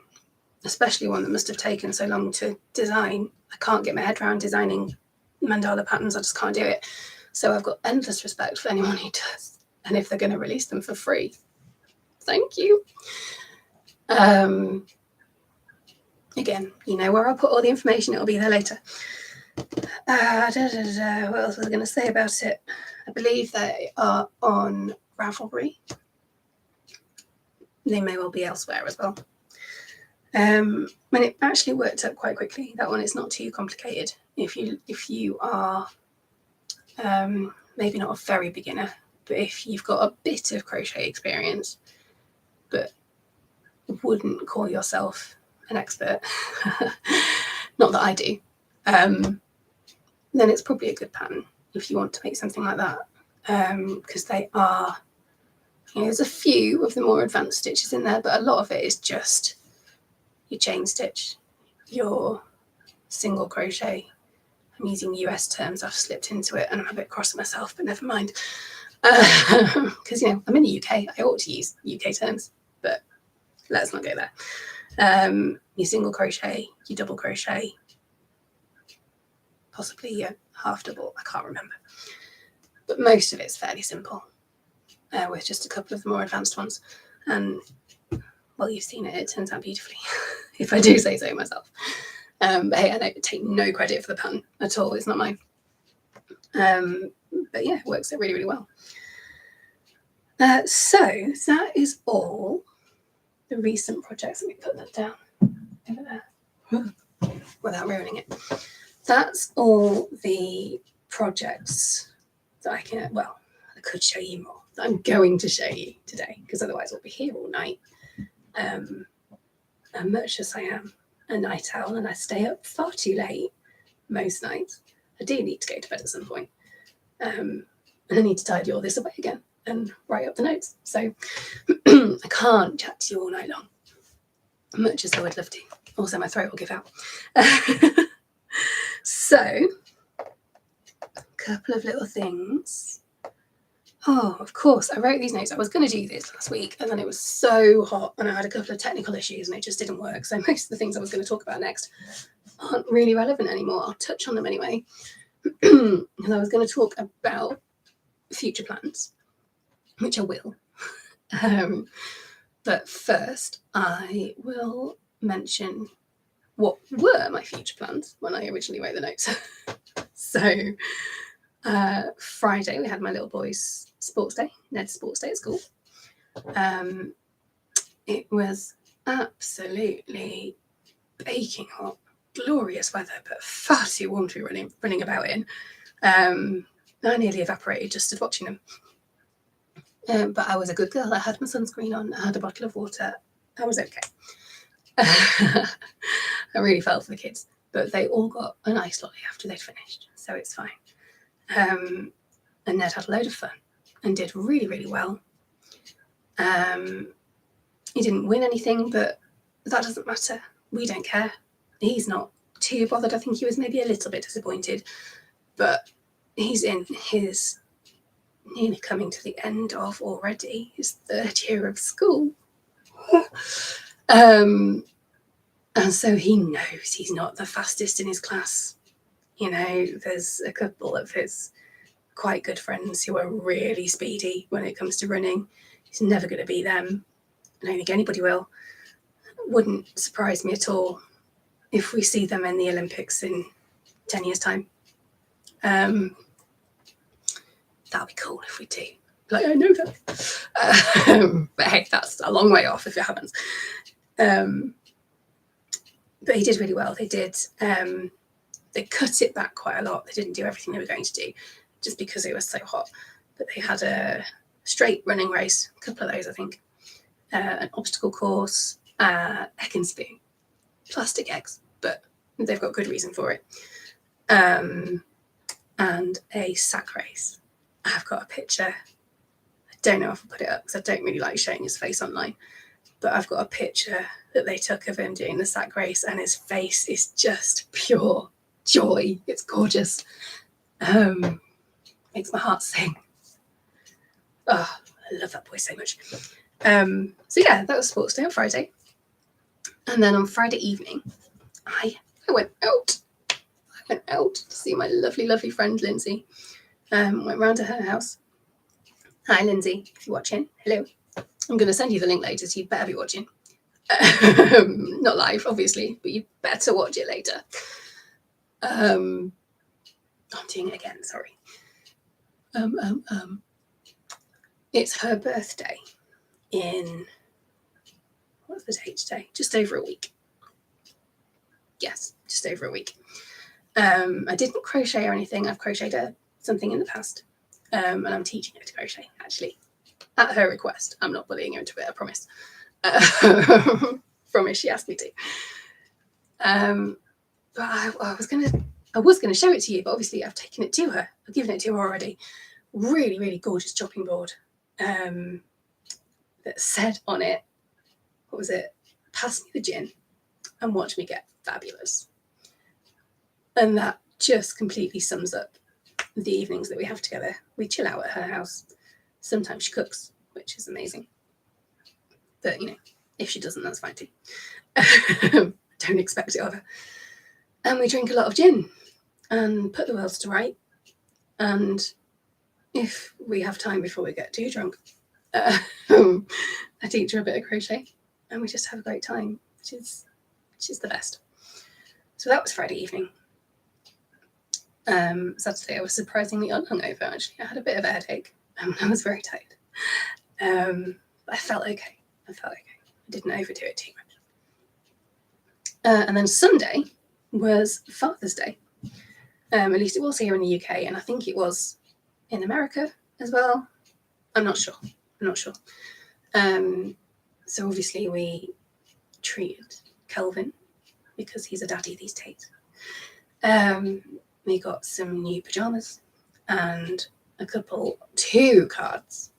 A: especially one that must have taken so long to design. I can't get my head around designing mandala patterns. I just can't do it. So I've got endless respect for anyone who does. And if they're going to release them for free, thank you. Again, you know where I'll put all the information. It'll be there later. What else was I going to say about it? I believe they are on Ravelry. They may well be elsewhere as well. And it actually worked up quite quickly. That one is not too complicated. If you are maybe not a very beginner, but if you've got a bit of crochet experience, but wouldn't call yourself an expert, not that I do, then it's probably a good pattern if you want to make something like that, because they are, there's a few of the more advanced stitches in there, but a lot of it is just your chain stitch, your single crochet. I'm using US terms, I've slipped into it and I'm a bit cross at myself, but never mind. Because, I'm in the UK, I ought to use UK terms, but let's not go there. Your single crochet, your double crochet, possibly your half double, I can't remember. But most of it's fairly simple, with just a couple of the more advanced ones. And, well, you've seen it, it turns out beautifully, if I do say so myself. But hey, I take no credit for the pattern at all. It's not mine. But yeah, it works out really, really well. So that is all the recent projects. Let me put that down over there without ruining it. That's all the projects that I can, well, I could show you more. That I'm going to show you today, because otherwise I'll be here all night. And much as I am a night owl and I stay up far too late most nights, I do need to go to bed at some point. And I need to tidy all this away again and write up the notes. So I can't chat to you all night long, much as I would love to. Also, my throat will give out. So, a couple of little things. Oh, of course, I wrote these notes. I was going to do this last week, and then it was so hot, and I had a couple of technical issues, and it just didn't work. So most of the things I was going to talk about next aren't really relevant anymore. I'll touch on them anyway. And I was going to talk about future plans, which I will. But first, I will mention what were my future plans when I originally wrote the notes. So Friday, we had my little boy's sports day, Ned's sports day at school. It was absolutely baking hot, glorious weather, but far too warm to be running about in. I nearly evaporated just at watching them. But I was a good girl. I had my sunscreen on. I had a bottle of water. I was okay. I really felt for the kids, but they all got a nice lolly after they'd finished, so it's fine. And Ned had a load of fun and did really, really well. He didn't win anything, but that doesn't matter. We don't care. He's not too bothered. I think he was maybe a little bit disappointed, but he's in his nearly coming to the end of already his 3rd year of school. And so he knows he's not the fastest in his class. You know, there's a couple of his quite good friends who are really speedy when it comes to running. He's never going to beat them. I don't think anybody will. Wouldn't surprise me at all if we see them in the Olympics in 10 years' time. That'll be cool if we do. Like, I know that. But hey, that's a long way off if it happens. But he did really well. They did. They cut it back quite a lot. They didn't do everything they were going to do just because it was so hot. But they had a straight running race, a couple of those, I think, an obstacle course, egg and spoon, plastic eggs, but they've got good reason for it, and a sack race. I've got a picture. I don't know if I'll put it up because I don't really like showing his face online, but I've got a picture that they took of him doing the sack race, and his face is just pure joy. It's gorgeous. Makes my heart sing. Oh, I love that boy so much. So yeah, that was sports day on Friday. And then on Friday evening, I went out. I went out to see my lovely, lovely friend Lindsay. Went round to her house. Hi, Lindsay, if you're watching. Hello. I'm going to send you the link later, so you better be watching. Not live, obviously, but you better watch it later. I'm doing it again, sorry. It's her birthday in, what's the date today? Just over a week. Yes, just over a week. I didn't crochet or anything. I've crocheted something in the past, and I'm teaching her to crochet, actually, at her request. I'm not bullying her into it, I promise. Promise, she asked me to. But I was gonna show it to you, but obviously I've taken it to her. I've given it to her already. Really, really gorgeous chopping board. That said on it, what was it? Pass me the gin and watch me get fabulous. And that just completely sums up the evenings that we have together. We chill out at her house. Sometimes she cooks, which is amazing. But, you know, if she doesn't, that's fine too. Don't expect it of her. And we drink a lot of gin and put the worlds to right. And if we have time before we get too drunk, I teach her a bit of crochet and we just have a great time, which is the best. So that was Friday evening. Saturday I was surprisingly unhungover, actually. I had a bit of a headache and I was very tired. But I felt okay. I didn't overdo it too much. And then Sunday was Father's Day. At least it was here in the UK, and I think it was in America as well. I'm not sure. So obviously we treated Kelvin because he's a daddy these days. We got some new pajamas and two cards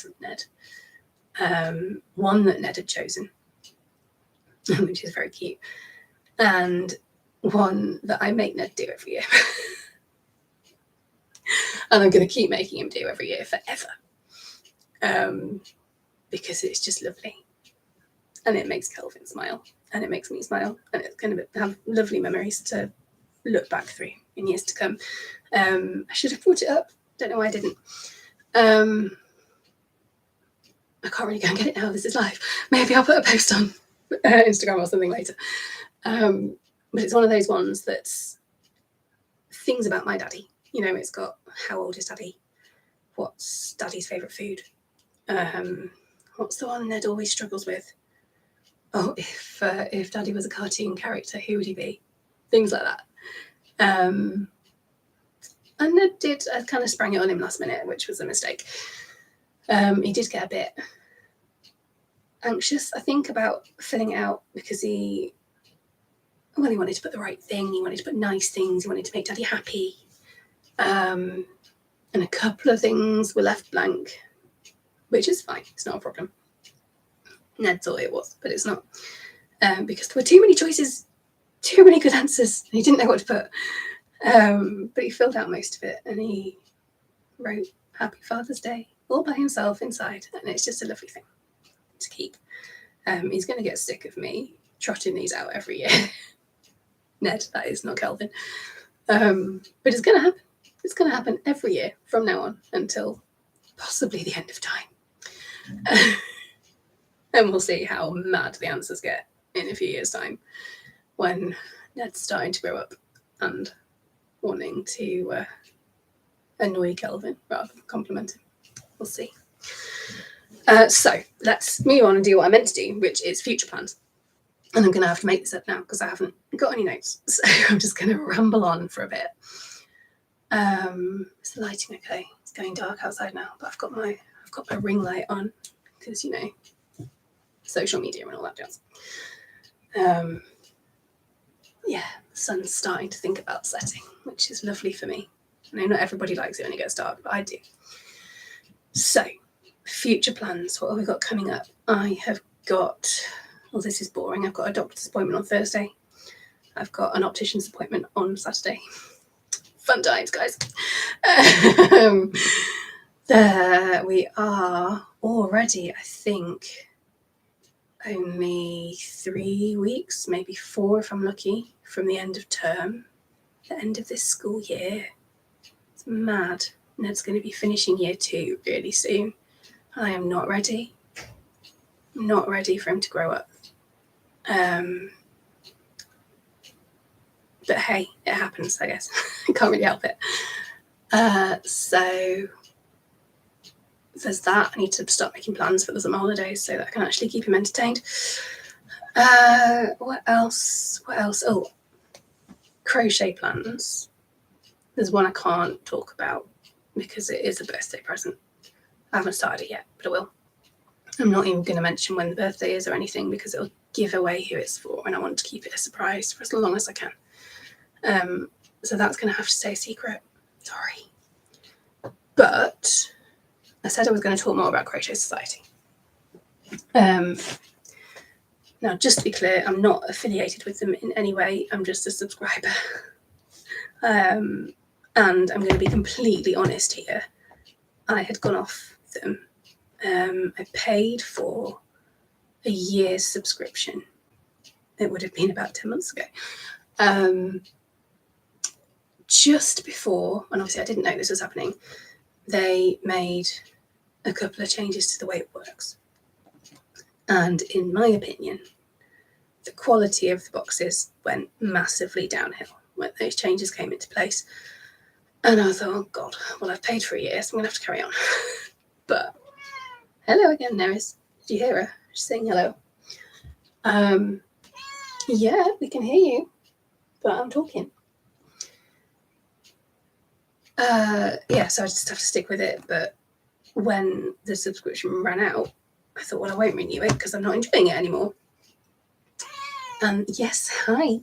A: from Ned. One that Ned had chosen, which is very cute, and one that I make Ned do every year. And I'm going to keep making him do every year forever, because it's just lovely. And it makes Kelvin smile, and it makes me smile, and it's going to have lovely memories to look back through in years to come. I should have brought it up. Don't know why I didn't. I can't really go and get it now. This is live. Maybe I'll put a post on Instagram or something later. But it's one of those ones that's things about my daddy. You know, it's got how old is Daddy? What's Daddy's favourite food? What's the one Ned always struggles with? Oh, if Daddy was a cartoon character, who would he be? Things like that. And Ned did, I kind of sprang it on him last minute, which was a mistake. He did get a bit anxious, I think, about filling it out because he wanted to put the right thing, he wanted to put nice things, he wanted to make Daddy happy. And a couple of things were left blank, which is fine, it's not a problem. Ned thought it was, but it's not. Because there were too many choices, too many good answers, and he didn't know what to put. But he filled out most of it, and he wrote Happy Father's Day all by himself inside, and it's just a lovely thing to keep. He's going to get sick of me trotting these out every year. Ned, that is, not Kelvin. But it's going to happen. It's going to happen every year from now on until possibly the end of time. And we'll see how mad the answers get in a few years' time when Ned's starting to grow up and wanting to annoy Kelvin rather than compliment him. We'll see. So let's move on and do what I meant to do, which is future plans. And I'm going to have to make this up now because I haven't got any notes. So I'm just going to ramble on for a bit. Is the lighting okay? It's going dark outside now, but I've got my ring light on because, you know, social media and all that jazz. Yeah, the sun's starting to think about setting, which is lovely for me. I know not everybody likes it when it gets dark, but I do. So, future plans. What have we got coming up? I have got, well, this is boring. I've got a doctor's appointment on Thursday. I've got an optician's appointment on Saturday. Fun times, guys. There we are already, I think, only 3 weeks, maybe 4 if I'm lucky, from the end of term, the end of this school year. It's mad. Ned's going to be finishing year 2 really soon. I am not ready. I'm not ready for him to grow up. But hey, it happens, I guess. I can't really help it. So there's that. I need to start making plans for the summer holidays so that I can actually keep him entertained. What else? Oh, crochet plans. There's one I can't talk about because it is a birthday present. I haven't started it yet, but I will. I'm not even going to mention when the birthday is or anything because it'll give away who it's for, and I want to keep it a surprise for as long as I can. So that's going to have to stay a secret. Sorry. But I said I was going to talk more about Crochet Society. Now, just to be clear, I'm not affiliated with them in any way. I'm just a subscriber. And I'm going to be completely honest here. I had gone off them. I paid for a year's subscription. It would have been about 10 months ago. Just before, and obviously I didn't know this was happening, they made a couple of changes to the way it works. And in my opinion, the quality of the boxes went massively downhill when those changes came into place. And I thought, oh God, well, I've paid for a year, so I'm going to have to carry on. But hello again, Neris. Did you hear her? She's saying hello. Yeah, we can hear you, but I'm talking. Yeah, so I just have to stick with it. But when the subscription ran out, I thought, well, I won't renew it because I'm not enjoying it anymore. And yes, hi.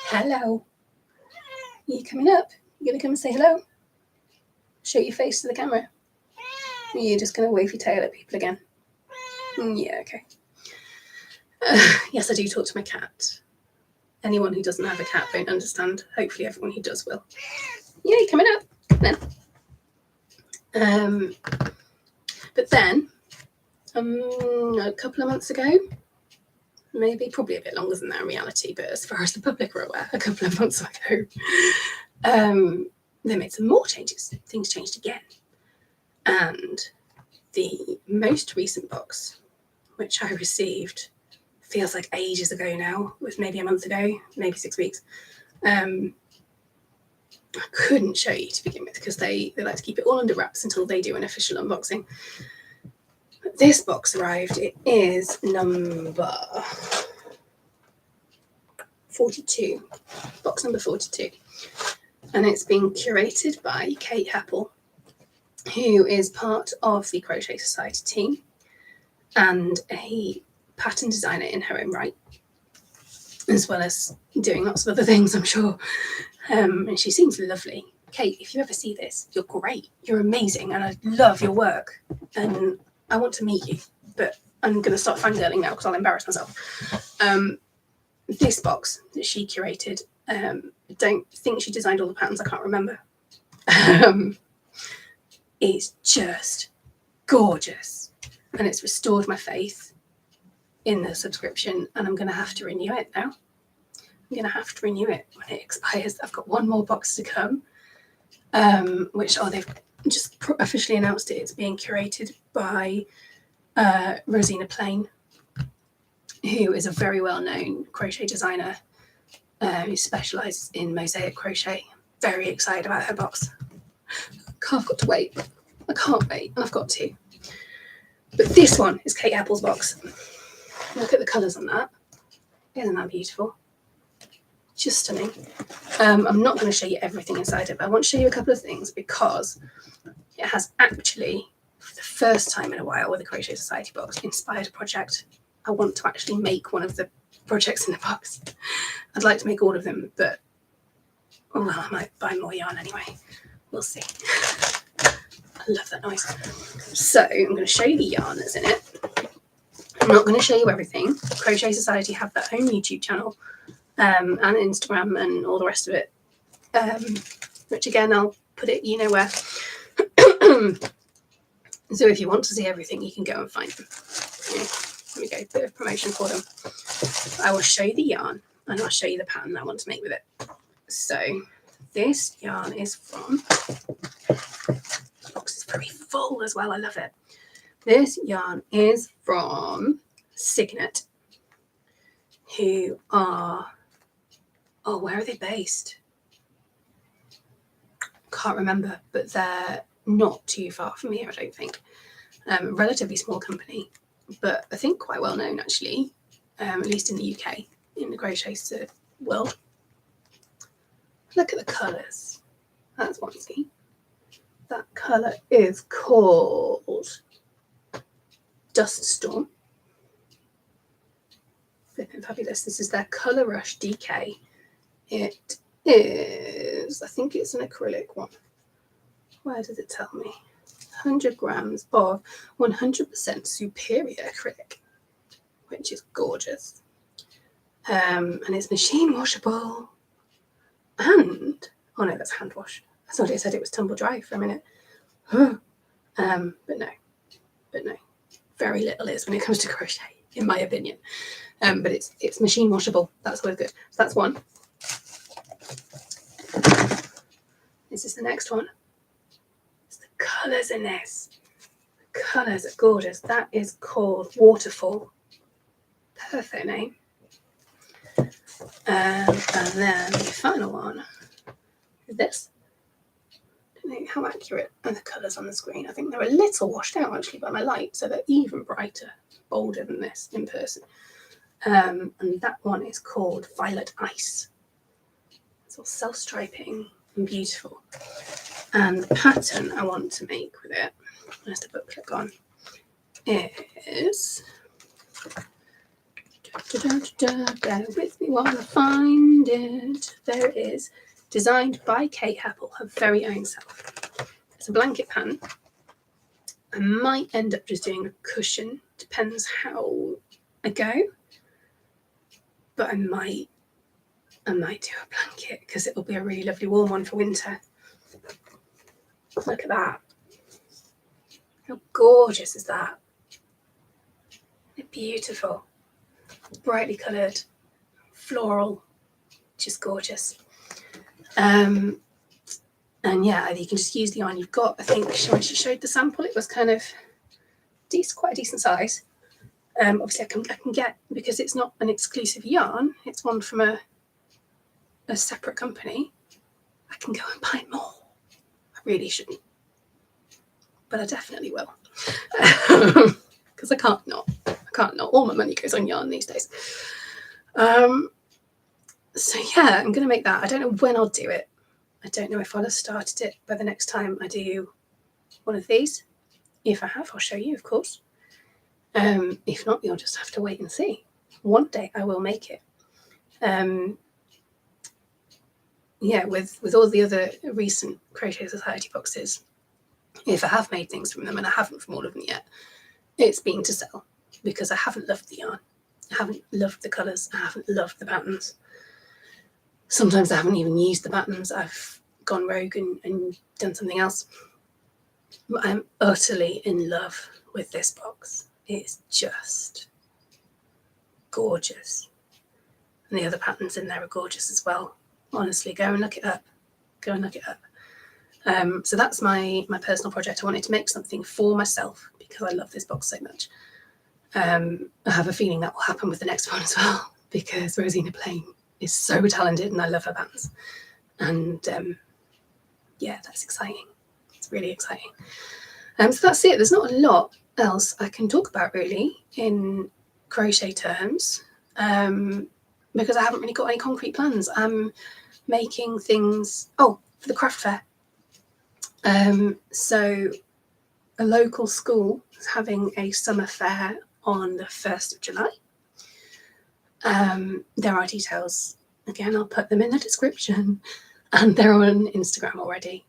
A: Hello. Are you coming up? You gonna come and say hello? Show your face to the camera. Or are you just gonna wave your tail at people again? Yeah, okay. Yes, I do talk to my cat. Anyone who doesn't have a cat won't understand. Hopefully everyone who does will. Yeah, you're coming up. Come on. But then, a couple of months ago, maybe, probably a bit longer than that in reality, but as far as the public are aware, a couple of months ago, they made some more changes. Things changed again. And the most recent box, which I received, feels like ages ago now, was maybe a month ago, maybe 6 weeks, I couldn't show you to begin with because they like to keep it all under wraps until they do an official unboxing. But this box arrived. It is number 42, box number 42. And it's been curated by Kate Happel, who is part of the Crochet Society team and a pattern designer in her own right, as well as doing lots of other things, I'm sure. And she seems lovely. Kate, if you ever see this, you're great. You're amazing. And I love your work. And I want to meet you. But I'm going to start fangirling now because I'll embarrass myself. This box that she curated, I don't think she designed all the patterns. I can't remember. It's just gorgeous. And it's restored my faith in the subscription. And I'm going to have to renew it now. I'm going to have to renew it when it expires. I've got one more box to come, which they've just officially announced it. It's being curated by Rosina Plain, who is a very well-known crochet designer who specialises in mosaic crochet. Very excited about her box. I've got to wait. I can't wait, and I've got to. But this one is Kate Happel's box. Look at the colours on that. Isn't that beautiful? Just stunning. I'm not going to show you everything inside it, but I want to show you a couple of things because it has actually, for the first time in a while with a Crochet Society box, inspired a project. I want to actually make one of the projects in the box. I'd like to make all of them, but I might buy more yarn anyway. We'll see. I love that noise. So I'm going to show you the yarn that's in it. I'm not going to show you everything. Crochet Society have their own YouTube channel and Instagram and all the rest of it, which again, I'll put it, you know where. So if you want to see everything, you can go and find them. Yeah, let me go to promotion for them. I will show you the yarn and I'll show you the pattern I want to make with it. So this yarn is from, the box is very full as well, I love it. This yarn is from Signet, who are, where are they based? Can't remember, but they're not too far from here, I don't think. Relatively small company, but I think quite well known actually, at least in the UK, in the crochet world. Look at the colours. That's one thing. That colour is called Dust Storm. Flipping fabulous. This is their Colour Rush DK. It is, I think it's an acrylic one. Where does it tell me? 100 grams of 100% superior acrylic, which is gorgeous. And it's machine washable. And, oh no, that's hand wash. I thought it said it was tumble dry for a minute. But no. Very little is when it comes to crochet, in my opinion. But it's machine washable. That's always good. So that's one. This is the next one. It's the colours in this. The colours are gorgeous. That is called Waterfall. Perfect name. And then the final one is this. I don't know how accurate are the colours on the screen. I think they're a little washed out actually by my light, so they're even brighter, bolder than this in person. And that one is called Violet Ice. It's all self-striping and beautiful. And the pattern I want to make with it, there's the booklet on, is, bear with me while I find it. There it is, designed by Kate Happel, her very own self. It's a blanket pattern. I might end up just doing a cushion, depends how I go. But I might do a blanket because it'll be a really lovely warm one for winter. Look at that. How gorgeous is that? They're beautiful. Brightly coloured, floral, just gorgeous. And yeah, you can just use the yarn you've got. I think when she showed the sample, it was kind of quite a decent size. Obviously I can get, because it's not an exclusive yarn, it's one from a separate company. I I can go and buy more. I really shouldn't, but I definitely will, because I can't not. All my money goes on yarn these days. So yeah, I'm going to make that. I don't know when I'll do it. I don't know if I'll have started it by the next time I do one of these. If I have, I'll show you, of course. If not, you'll just have to wait and see. One day I will make it. Yeah, with all the other recent Crochet Society boxes, if I have made things from them, and I haven't from all of them yet, it's been to sell, because I haven't loved the yarn. I haven't loved the colours. I haven't loved the patterns. Sometimes I haven't even used the patterns. I've gone rogue and done something else. But I'm utterly in love with this box. It's just gorgeous. And the other patterns in there are gorgeous as well. Honestly, go and look it up. Go and look it up. So that's my personal project. I wanted to make something for myself because I love this box so much. I have a feeling that will happen with the next one as well, because Rosina Plain is so talented and I love her patterns. And yeah, that's exciting. It's really exciting. So that's it. There's not a lot else I can talk about really in crochet terms, because I haven't really got any concrete plans. I'm making things, for the craft fair. So a local school is having a summer fair on the 1st of July. There are details, again, I'll put them in the description, and they're on Instagram already.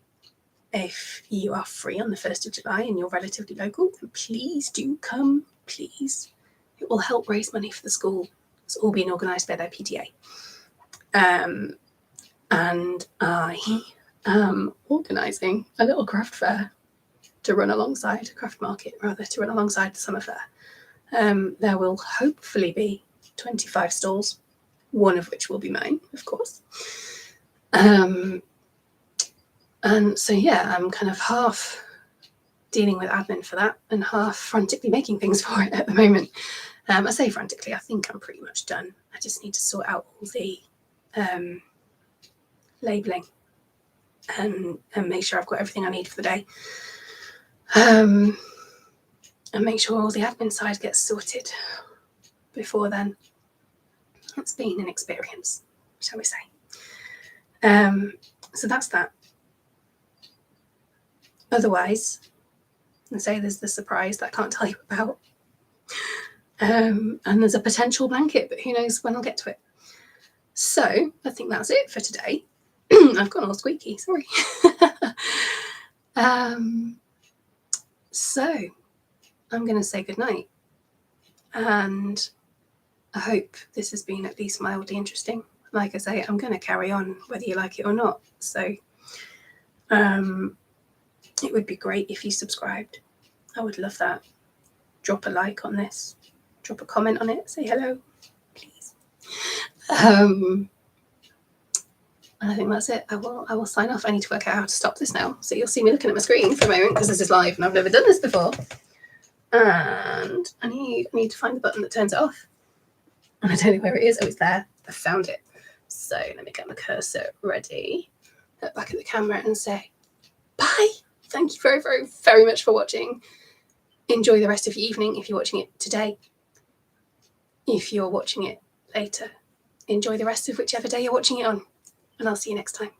A: If you are free on the 1st of July and you're relatively local, then please do come, please. It will help raise money for the school. It's all being organised by their PTA. And I am organising a little craft fair to run alongside, a craft market rather, to run alongside the summer fair. There will hopefully be 25 stalls, one of which will be mine, of course. And so, yeah, I'm kind of half dealing with admin for that and half frantically making things for it at the moment. I say frantically, I think I'm pretty much done. I just need to sort out all the labelling and make sure I've got everything I need for the day. And make sure all the admin side gets sorted before then. It's been an experience, shall we say. So that's that. Otherwise, I say there's the surprise that I can't tell you about. And there's a potential blanket, but who knows when I'll get to it. So I think that's it for today. I've gone all squeaky, sorry. So I'm going to say goodnight. And I hope this has been at least mildly interesting. Like I say, I'm going to carry on whether you like it or not. So it would be great if you subscribed. I would love that. Drop a like on this. Drop a comment on it. Say hello, please. And I think that's it. I will sign off. I need to work out how to stop this now. So you'll see me looking at my screen for a moment because this is live and I've never done this before. And I need to find the button that turns it off. And I don't know where it is. Oh, it's there. I found it. So let me get my cursor ready. Look back at the camera and say bye. Thank you very, very, very much for watching. Enjoy the rest of your evening if you're watching it today. If you're watching it later, enjoy the rest of whichever day you're watching it on. And I'll see you next time.